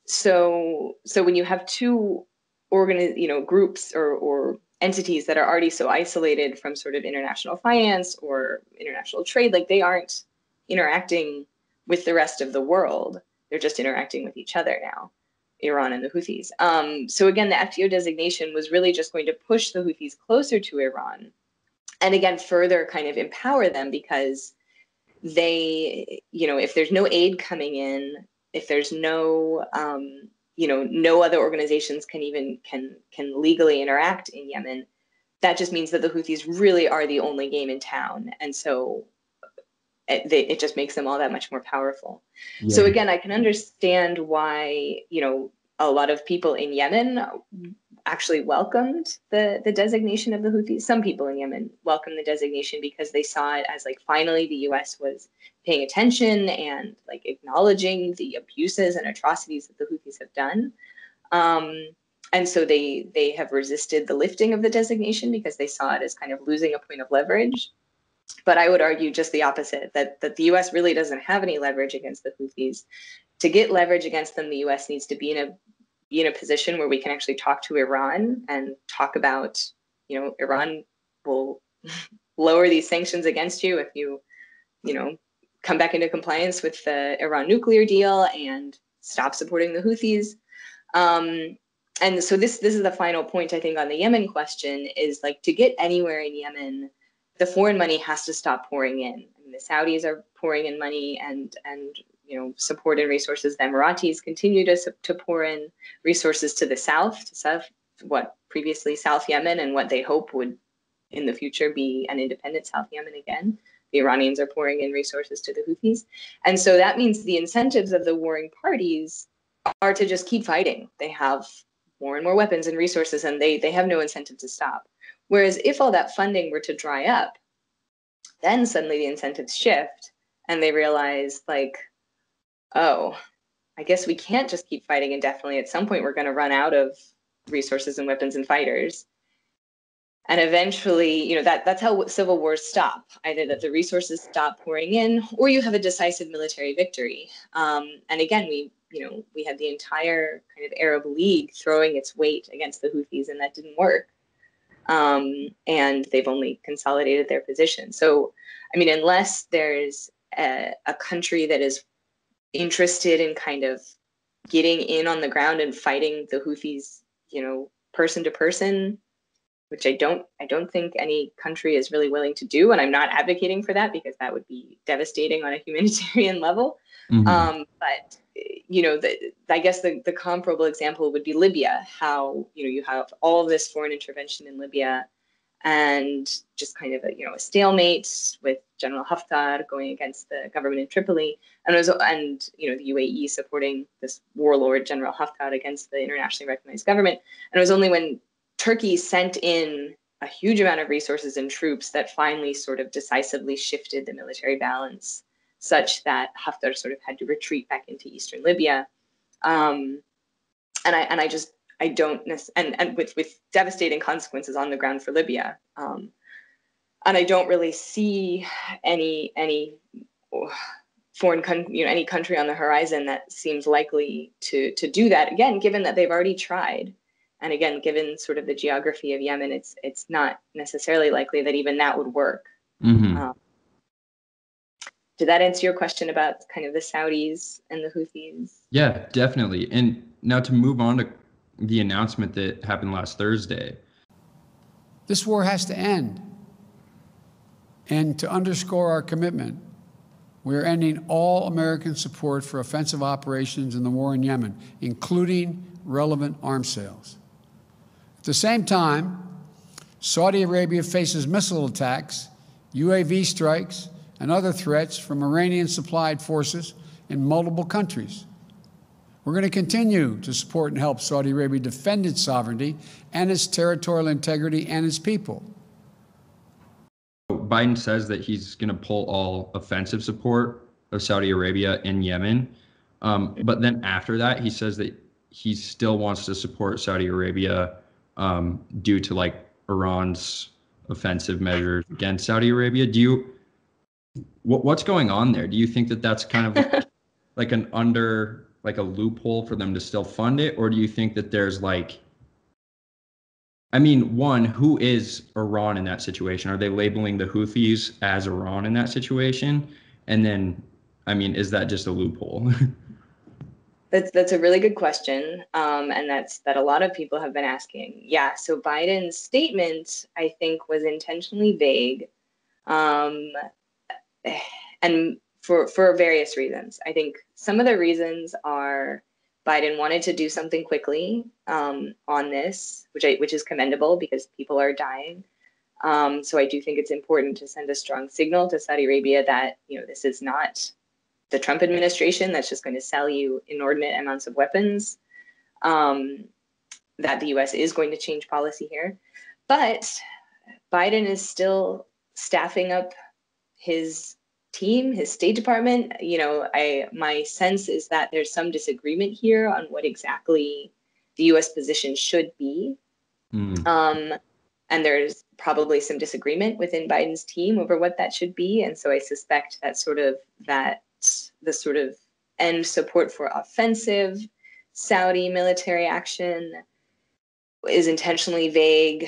So when you have two groups or entities that are already so isolated from sort of international finance or international trade, like they aren't interacting with the rest of the world. They're just interacting with each other now, Iran and the Houthis. So again, the FTO designation was really just going to push the Houthis closer to Iran and again, further kind of empower them because they, you know, if there's no aid coming in, if there's no, no other organizations can legally interact in Yemen, that just means that the Houthis really are the only game in town. And so it just makes them all that much more powerful. Yeah. So again, I can understand why, you know, a lot of people in Yemen actually welcomed the designation of the Houthis. Some people in Yemen welcomed the designation because they saw it as like finally the US was paying attention and like acknowledging the abuses and atrocities that the Houthis have done. And so they have resisted the lifting of the designation because they saw it as kind of losing a point of leverage. But I would argue just the opposite, that the US really doesn't have any leverage against the Houthis. To get leverage against them, the US needs to be in a position where we can actually talk to Iran and talk about, you know, Iran will lower these sanctions against you if you come back into compliance with the Iran nuclear deal and stop supporting the Houthis. And so this is the final point, I think, on the Yemen question is like to get anywhere in Yemen, the foreign money has to stop pouring in. I mean, the Saudis are pouring in money and you know, support and resources. The Emiratis continue to pour in resources to the south, what previously South Yemen and what they hope would in the future be an independent South Yemen again. The Iranians are pouring in resources to the Houthis. And so that means the incentives of the warring parties are to just keep fighting. They have more and more weapons and resources, and they have no incentive to stop. Whereas if all that funding were to dry up, then suddenly the incentives shift and they realize like, oh, I guess we can't just keep fighting indefinitely. At some point, we're going to run out of resources and weapons and fighters. And eventually, you know, that's how civil wars stop. Either that the resources stop pouring in, or you have a decisive military victory. And again, we had the entire kind of Arab League throwing its weight against the Houthis, and that didn't work. And they've only consolidated their position. So, I mean, unless there's a country that is interested in kind of getting in on the ground and fighting the Houthis, you know, person to person, which I don't think any country is really willing to do. And I'm not advocating for that because that would be devastating on a humanitarian level. Mm-hmm. But, you know, I guess the comparable example would be Libya, how, you know, you have all of this foreign intervention in Libya and just kind of a stalemate with General Haftar going against the government in Tripoli, and the UAE supporting this warlord General Haftar against the internationally recognized government. And it was only when Turkey sent in a huge amount of resources and troops that finally sort of decisively shifted the military balance, such that Haftar sort of had to retreat back into eastern Libya. And I don't and with devastating consequences on the ground for Libya. And I don't really see any foreign any country on the horizon that seems likely to do that. Again, given that they've already tried, and again, given sort of the geography of Yemen, it's not necessarily likely that even that would work. Mm-hmm. Did that answer your question about kind of the Saudis and the Houthis? Yeah, definitely. And now to move on to the announcement that happened last Thursday. This war has to end. And to underscore our commitment, we are ending all American support for offensive operations in the war in Yemen, including relevant arms sales. At the same time, Saudi Arabia faces missile attacks, UAV strikes, and other threats from Iranian-supplied forces in multiple countries. We're going to continue to support and help Saudi Arabia defend its sovereignty and its territorial integrity and its people. Biden says that he's going to pull all offensive support of Saudi Arabia in Yemen. But then after that, he says that he still wants to support Saudi Arabia due to like Iran's offensive measures against Saudi Arabia. What's going on there? Do you think that that's kind of like a loophole for them to still fund it? Or do you think that there's one, who is Iran in that situation? Are they labeling the Houthis as Iran in that situation? And then, is that just a loophole? That's a really good question. And that a lot of people have been asking. Yeah, so Biden's statement, I think, was intentionally vague. And for various reasons. I think some of the reasons are Biden wanted to do something quickly on this, which is commendable because people are dying. So I do think it's important to send a strong signal to Saudi Arabia that, this is not the Trump administration that's just going to sell you inordinate amounts of weapons, that the U.S. is going to change policy here. But Biden is still staffing up his team, his State Department. My sense is that there's some disagreement here on what exactly the U.S. position should be. And there's probably some disagreement within Biden's team over what that should be. And so I suspect that the sort of end support for offensive Saudi military action is intentionally vague,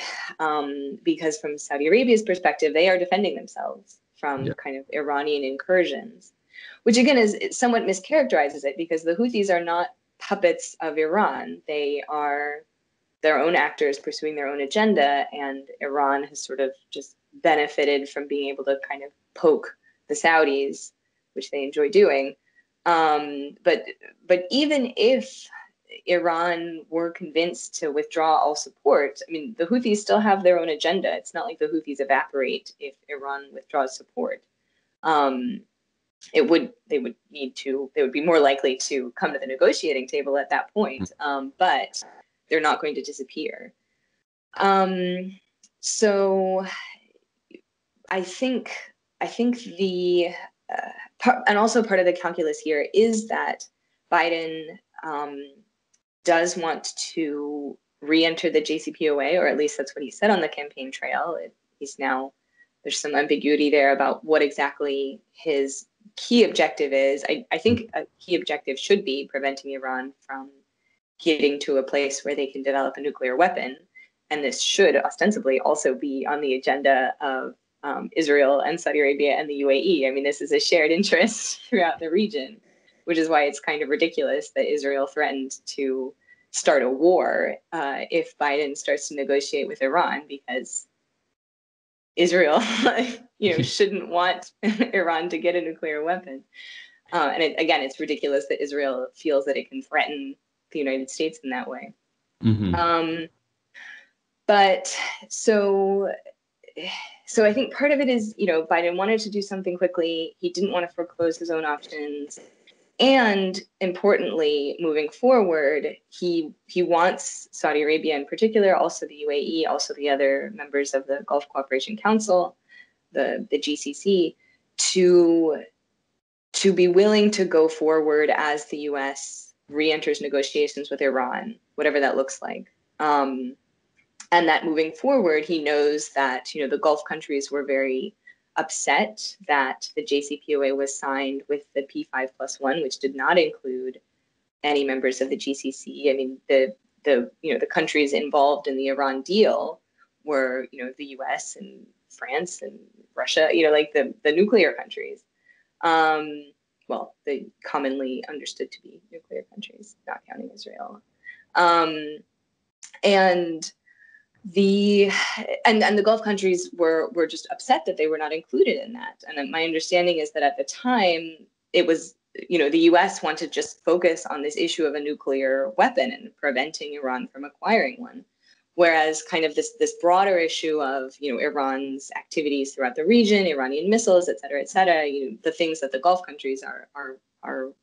because from Saudi Arabia's perspective, they are defending themselves from kind of Iranian incursions, which again is somewhat mischaracterizes it, because the Houthis are not puppets of Iran. They are their own actors pursuing their own agenda, and Iran has sort of just benefited from being able to kind of poke the Saudis, which they enjoy doing. But even if Iran were convinced to withdraw all support, the Houthis still have their own agenda. It's not like the Houthis evaporate if Iran withdraws support. They would be more likely to come to the negotiating table at that point, but they're not going to disappear. So I think the and also part of the calculus here is that Biden does want to re-enter the JCPOA, or at least that's what he said on the campaign trail. There's some ambiguity there about what exactly his key objective is. I think a key objective should be preventing Iran from getting to a place where they can develop a nuclear weapon. And this should ostensibly also be on the agenda of Israel and Saudi Arabia and the UAE. This is a shared interest throughout the region, which is why it's kind of ridiculous that Israel threatened to start a war if Biden starts to negotiate with Iran, because Israel, shouldn't want Iran to get a nuclear weapon. And it's ridiculous that Israel feels that it can threaten the United States in that way. Mm-hmm. So I think part of it is, Biden wanted to do something quickly. He didn't want to foreclose his own options. And importantly, moving forward, he wants Saudi Arabia in particular, also the UAE, also the other members of the Gulf Cooperation Council, the GCC, to be willing to go forward as the U.S. re-enters negotiations with Iran, whatever that looks like. And that moving forward, he knows that, the Gulf countries were very upset that the JCPOA was signed with the P5+1, which did not include any members of the GCC. I mean, the countries involved in the Iran deal were, the US and France and Russia, like the nuclear countries. Well, the commonly understood to be nuclear countries, not counting Israel. And the Gulf countries were just upset that they were not included in that. And my understanding is that at the time it was, the US wanted to just focus on this issue of a nuclear weapon and preventing Iran from acquiring one. Whereas kind of this broader issue of, Iran's activities throughout the region, Iranian missiles, et cetera, the things that the Gulf countries are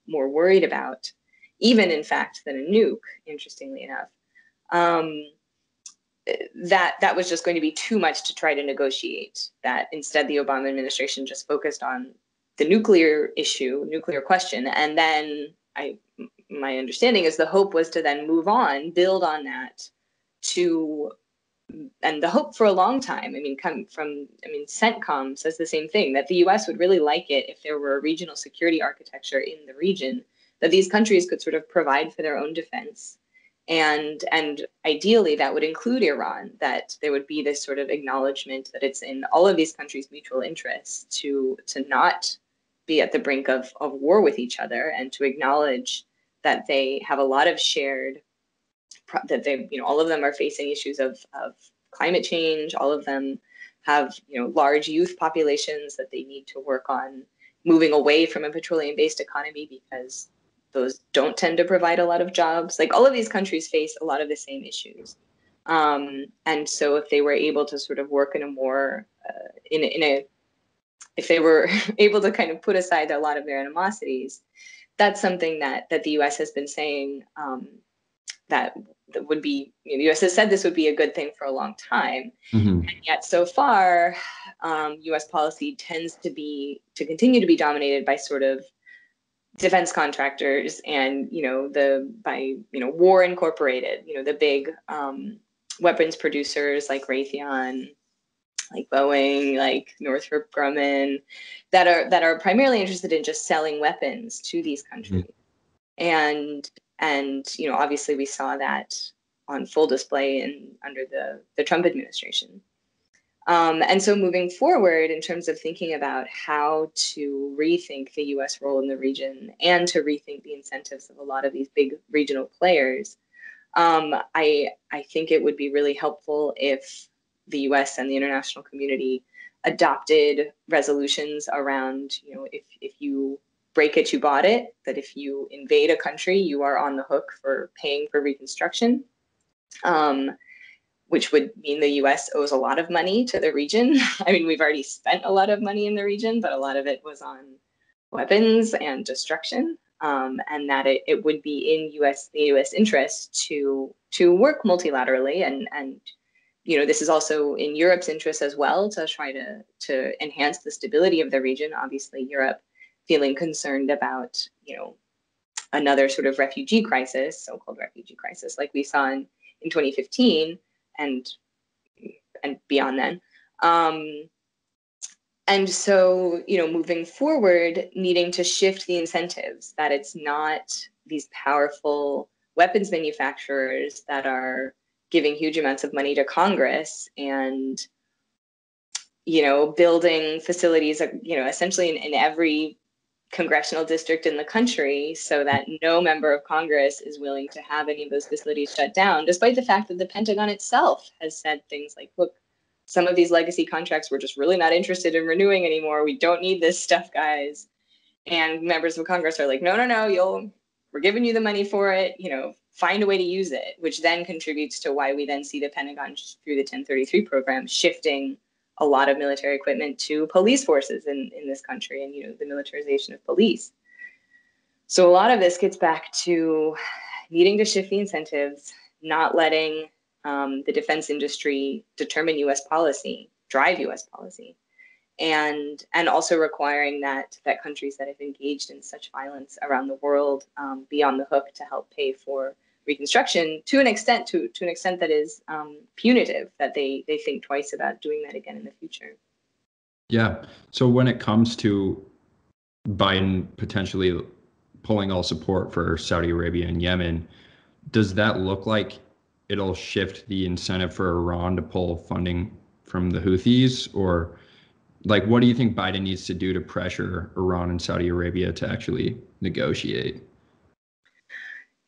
more worried about, even in fact than a nuke, interestingly enough. That was just going to be too much to try to negotiate. That instead the Obama administration just focused on the nuclear issue, nuclear question. And then my understanding is the hope was to then move on, build on that and the hope for a long time, CENTCOM says the same thing, that the US would really like it if there were a regional security architecture in the region, that these countries could sort of provide for their own defense. And ideally that would include Iran, that there would be this sort of acknowledgement that it's in all of these countries' mutual interests to not be at the brink of war with each other, and to acknowledge that they have a lot of shared, that they, all of them are facing issues of climate change. All of them have, large youth populations that they need to work on moving away from a petroleum-based economy, because those don't tend to provide a lot of jobs. Like, all of these countries face a lot of the same issues. And so if they were able to sort of work in a more, if they were able to kind of put aside a lot of their animosities, that's something that the US has been saying, that would be, the US has said this would be a good thing for a long time. Mm-hmm. And yet so far, US policy tends to continue to be dominated by sort of defense contractors and, War Incorporated, the big weapons producers like Raytheon, like Boeing, like Northrop Grumman, that are primarily interested in just selling weapons to these countries. Mm-hmm. And obviously we saw that on full display under the Trump administration. And so moving forward, in terms of thinking about how to rethink the US role in the region and to rethink the incentives of a lot of these big regional players, I think it would be really helpful if the US and the international community adopted resolutions around, if you break it, you bought it, that if you invade a country, you are on the hook for paying for reconstruction, which would mean the US owes a lot of money to the region. I mean, we've already spent a lot of money in the region, but a lot of it was on weapons and destruction, and that it would be in the US interest to work multilaterally. And this is also in Europe's interest as well, to try to enhance the stability of the region. Obviously, Europe feeling concerned about, another sort of refugee crisis, so-called refugee crisis, like we saw in 2015 and beyond then. And so, moving forward, needing to shift the incentives, that it's not these powerful weapons manufacturers that are giving huge amounts of money to Congress and, building facilities, essentially in every congressional district in the country, so that no member of Congress is willing to have any of those facilities shut down, despite the fact that the Pentagon itself has said things like, look, some of these legacy contracts we're just really not interested in renewing anymore. We don't need this stuff, guys. And members of Congress are like, no, we're giving you the money for it, find a way to use it, which then contributes to why we then see the Pentagon through the 1033 program shifting a lot of military equipment to police forces in this country, and the militarization of police. So a lot of this gets back to needing to shift the incentives, not letting the defense industry determine U.S. policy, drive U.S. policy, and also requiring that countries that have engaged in such violence around the world be on the hook to help pay for reconstruction to an extent that is punitive, that they think twice about doing that again in the future. Yeah. So when it comes to Biden potentially pulling all support for Saudi Arabia and Yemen, does that look like it'll shift the incentive for Iran to pull funding from the Houthis? Or like, what do you think Biden needs to do to pressure Iran and Saudi Arabia to actually negotiate?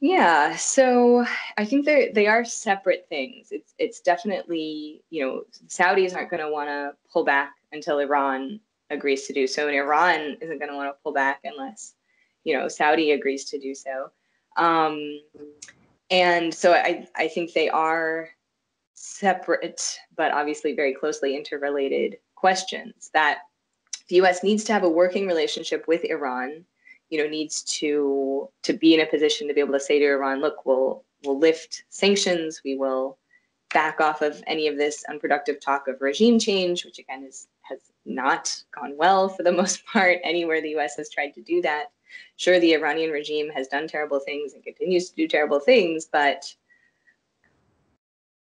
Yeah, so I think they are separate things. It's definitely, Saudis aren't going to want to pull back until Iran agrees to do so, and Iran isn't going to want to pull back unless, Saudi agrees to do so. And so I think they are separate, but obviously very closely interrelated questions. That the U.S. needs to have a working relationship with Iran, needs to be in a position to be able to say to Iran, look, we'll lift sanctions, we will back off of any of this unproductive talk of regime change, which again has not gone well for the most part anywhere the U.S. has tried to do that. Sure, the Iranian regime has done terrible things and continues to do terrible things, but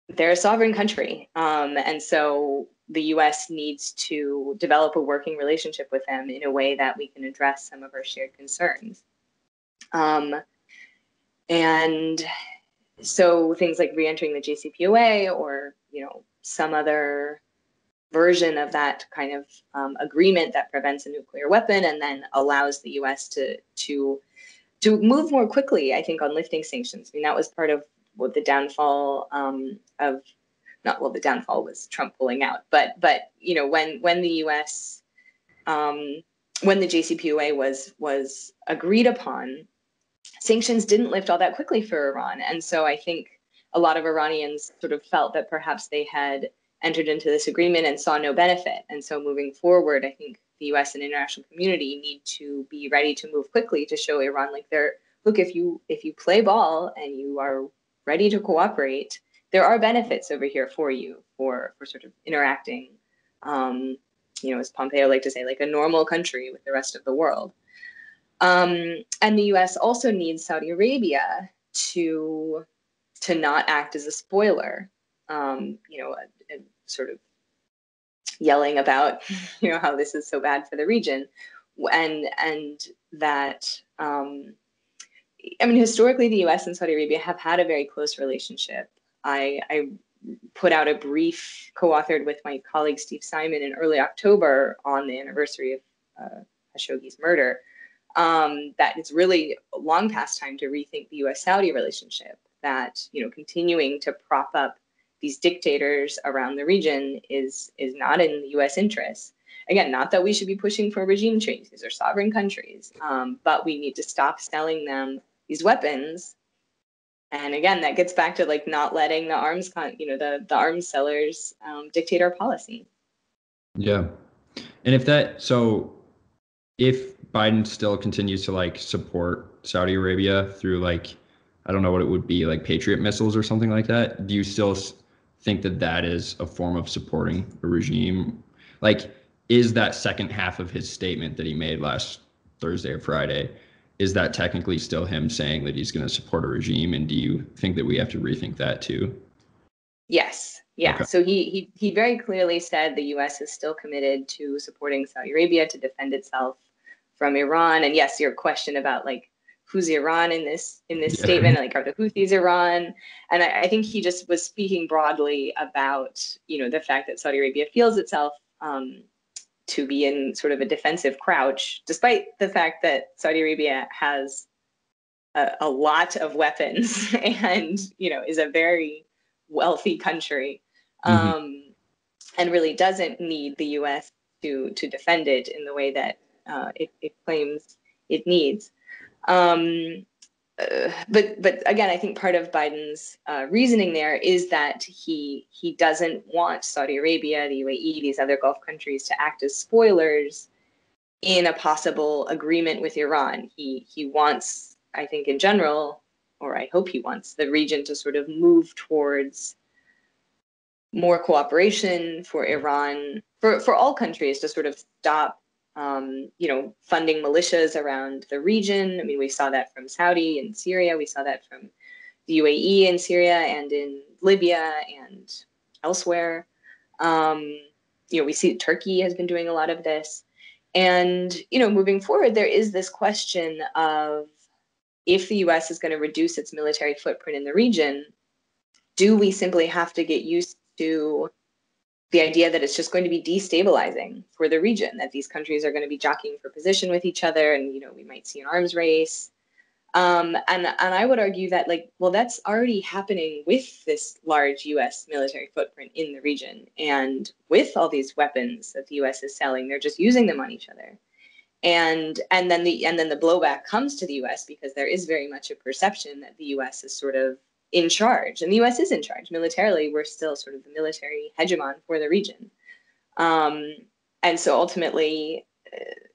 they're a sovereign country. And so the U.S. needs to develop a working relationship with them in a way that we can address some of our shared concerns. And so things like reentering the JCPOA or, some other version of that kind of agreement that prevents a nuclear weapon and then allows the U.S. to move more quickly, I think, on lifting sanctions. I mean, that was part of what the downfall the downfall was Trump pulling out, but when the U.S. When the JCPOA was agreed upon, sanctions didn't lift all that quickly for Iran, and so I think a lot of Iranians sort of felt that perhaps they had entered into this agreement and saw no benefit. And so moving forward, I think the U.S. and international community need to be ready to move quickly to show Iran, like, look, if you play ball and you are ready to cooperate, there are benefits over here for you for sort of interacting, as Pompeo liked to say, like a normal country with the rest of the world. And the U.S. also needs Saudi Arabia to not act as a spoiler, sort of yelling about, how this is so bad for the region, and that. Historically, the U.S. and Saudi Arabia have had a very close relationship. I put out a brief co-authored with my colleague Steve Simon in early October on the anniversary of Khashoggi's murder. That it's really long past time to rethink the U.S.-Saudi relationship. That continuing to prop up these dictators around the region is not in the U.S. interest. Again, not that we should be pushing for regime change. These are sovereign countries, but we need to stop selling them these weapons. And again, that gets back to like not letting the arms sellers dictate our policy. Yeah, and if Biden still continues to like support Saudi Arabia through like, I don't know what it would be, like Patriot missiles or something like that, do you still think that is a form of supporting a regime? Like, is that second half of his statement that he made last Thursday or Friday, is that technically still him saying that he's going to support a regime? And do you think that we have to rethink that too? Yes. Yeah. Okay. So he very clearly said the U.S. is still committed to supporting Saudi Arabia to defend itself from Iran. And yes, your question about like who's Iran in this statement, like are the Houthis Iran? And I think he just was speaking broadly about the fact that Saudi Arabia feels itself to be in sort of a defensive crouch, despite the fact that Saudi Arabia has a lot of weapons and is a very wealthy country, and really doesn't need the U.S. to defend it in the way that it claims it needs. But again, I think part of Biden's reasoning there is that he doesn't want Saudi Arabia, the UAE, these other Gulf countries to act as spoilers in a possible agreement with Iran. He wants, I think in general, or I hope he wants, the region to sort of move towards more cooperation for Iran, for all countries to sort of stop, funding militias around the region. I mean, we saw that from Saudi in Syria. We saw that from the UAE in Syria and in Libya and elsewhere. We see Turkey has been doing a lot of this. And, moving forward, there is this question of, if the US is going to reduce its military footprint in the region, do we simply have to get used to the idea that it's just going to be destabilizing for the region, that these countries are going to be jockeying for position with each other, and we might see an arms race. And I would argue that, that's already happening with this large US military footprint in the region, and with all these weapons that the US is selling, they're just using them on each other. And then the blowback comes to the US, because there is very much a perception that the US is sort of in charge, and the US is in charge militarily. We're still sort of the military hegemon for the region, and so ultimately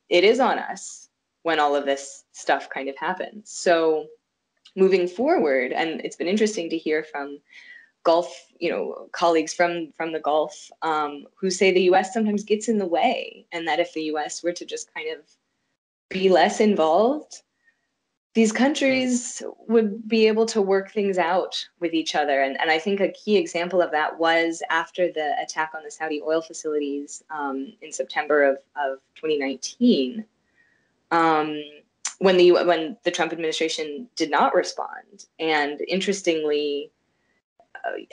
it is on us when all of this stuff kind of happens. So moving forward, and it's been interesting to hear from Gulf, colleagues from the Gulf, who say the US sometimes gets in the way, and that if the US were to just kind of be less involved, these countries would be able to work things out with each other. And I think a key example of that was after the attack on the Saudi oil facilities in September of 2019, when the Trump administration did not respond. And interestingly,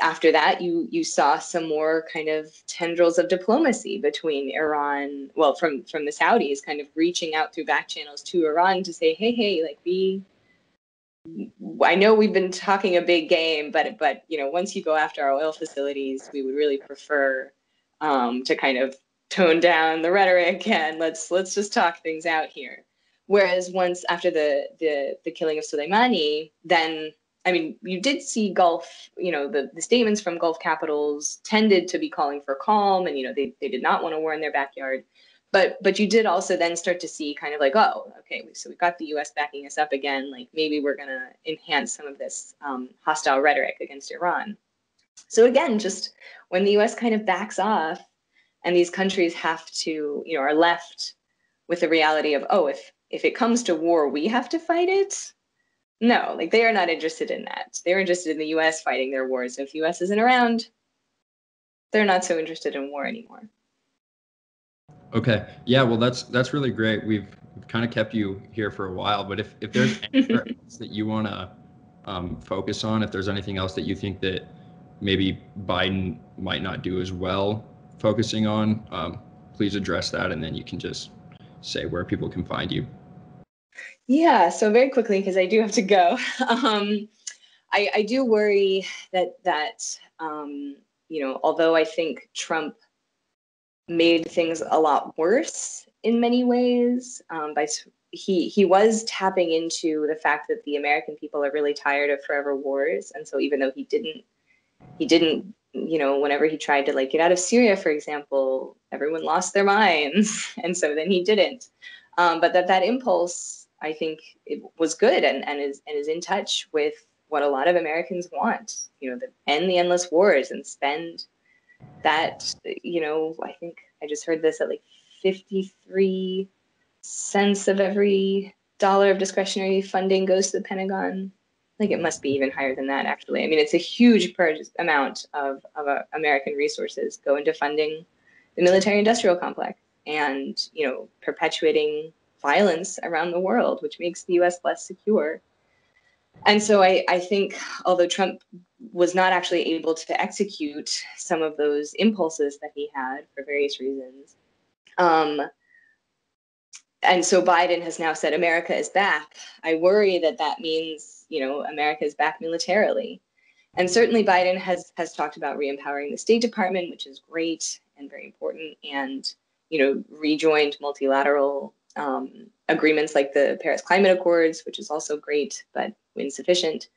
after that, you saw some more kind of tendrils of diplomacy between Iran, from the Saudis kind of reaching out through back channels to Iran to say, hey, I know we've been talking a big game, but once you go after our oil facilities, we would really prefer to kind of tone down the rhetoric, and let's just talk things out here. Whereas once after the killing of Soleimani, then, I mean, you did see Gulf, the statements from Gulf capitals tended to be calling for calm, and, they did not want a war in their backyard. But you did also then start to see kind of oh, okay, so we've got the US backing us up again, maybe we're going to enhance some of this hostile rhetoric against Iran. So again, just when the US kind of backs off and these countries have to, are left with the reality of, oh, if it comes to war, we have to fight it. No, they are not interested in that. They're interested in the US fighting their wars. If the US isn't around, they're not so interested in war anymore. Okay. Yeah, well, that's really great. We've kind of kept you here for a while, but if there's anything else that you want to focus on, if there's anything else that you think that maybe Biden might not do as well focusing on, please address that, and then you can just say where people can find you. Yeah, so very quickly, because I do have to go. I do worry that although I think Trump made things a lot worse in many ways, he was tapping into the fact that the American people are really tired of forever wars, and so even though he didn't, whenever he tried to get out of Syria, for example, everyone lost their minds, and so then he didn't. But that impulse, I think, it was good and is in touch with what a lot of Americans want, to end the endless wars and spend that, I think I just heard this at 53 cents of every dollar of discretionary funding goes to the Pentagon. It must be even higher than that, actually. I mean, it's a huge amount of American resources go into funding the military-industrial complex and, perpetuating violence around the world, which makes the U.S. less secure. And so I think, although Trump was not actually able to execute some of those impulses that he had for various reasons, and so Biden has now said America is back, I worry that means, America is back militarily. And certainly Biden has talked about re-empowering the State Department, which is great and very important, and, rejoined multilateral agreements like the Paris Climate Accords, which is also great, but insufficient.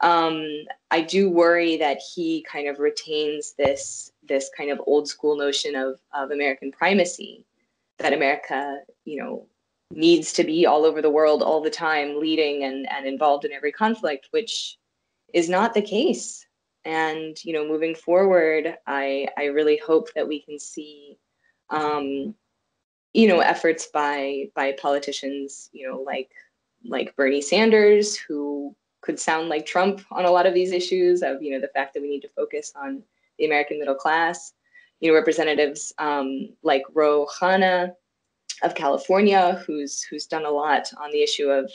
I do worry that he kind of retains this kind of old school notion of American primacy, that America, needs to be all over the world all the time, leading and involved in every conflict, which is not the case And, moving forward, I really hope that we can see, efforts by politicians, like Bernie Sanders, who could sound like Trump on a lot of these issues of, the fact that we need to focus on the American middle class, representatives like Ro Khanna of California, who's done a lot on the issue of,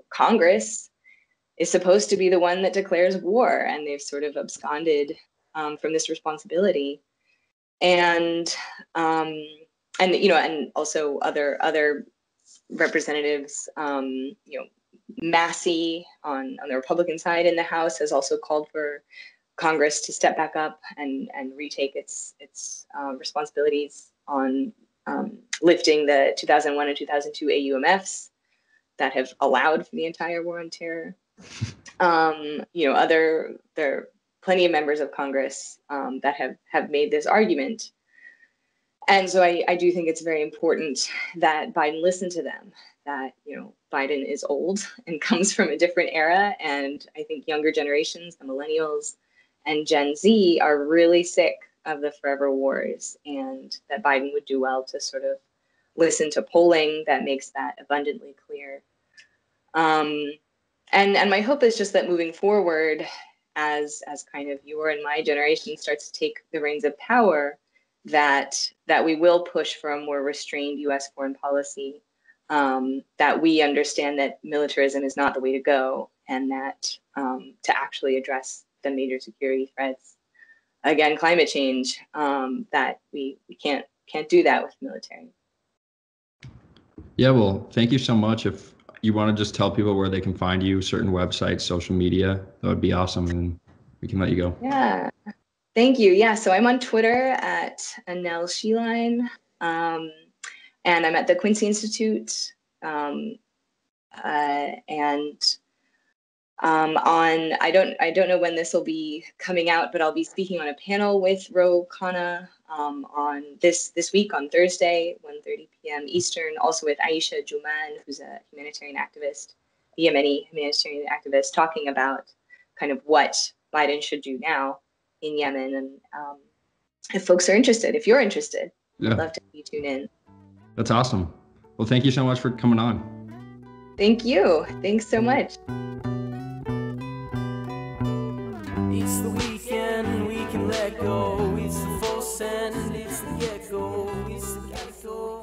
Congress is supposed to be the one that declares war, and they've sort of absconded from this responsibility. And and also other representatives, Massey on the Republican side in the House has also called for Congress to step back up and retake its responsibilities on lifting the 2001 and 2002 AUMFs that have allowed for the entire war on terror. There are plenty of members of Congress that have made this argument. And so I do think it's very important that Biden listen to them, that, Biden is old and comes from a different era. And I think younger generations, the millennials and Gen Z, are really sick of the forever wars, and that Biden would do well to sort of listen to polling that makes that abundantly clear. And my hope is just that moving forward, as kind of your and my generation starts to take the reins of power, that we will push for a more restrained U.S. foreign policy, that we understand that militarism is not the way to go, and that to actually address the major security threats, again, climate change, that we can't do that with military. Yeah, well, thank you so much. If you want to just tell people where they can find you, certain websites, social media, that would be awesome, and we can let you go. Yeah, thank you. Yeah, so I'm on Twitter at Annelle Sheline, and I'm at the Quincy Institute, and I don't know when this will be coming out, but I'll be speaking on a panel with Ro Khanna on this week on Thursday, 1:30 p.m. Eastern, also with Aisha Juman, who's a humanitarian activist, a Yemeni humanitarian activist, talking about kind of what Biden should do now in Yemen. And if folks are interested, if you're interested, Yeah. I'd love to have you tune in. That's awesome. Well, thank you so much for coming on. Thank you. Thanks so much. It's the weekend and we can let go. It's the full send, it's the get-go. It's the get-go.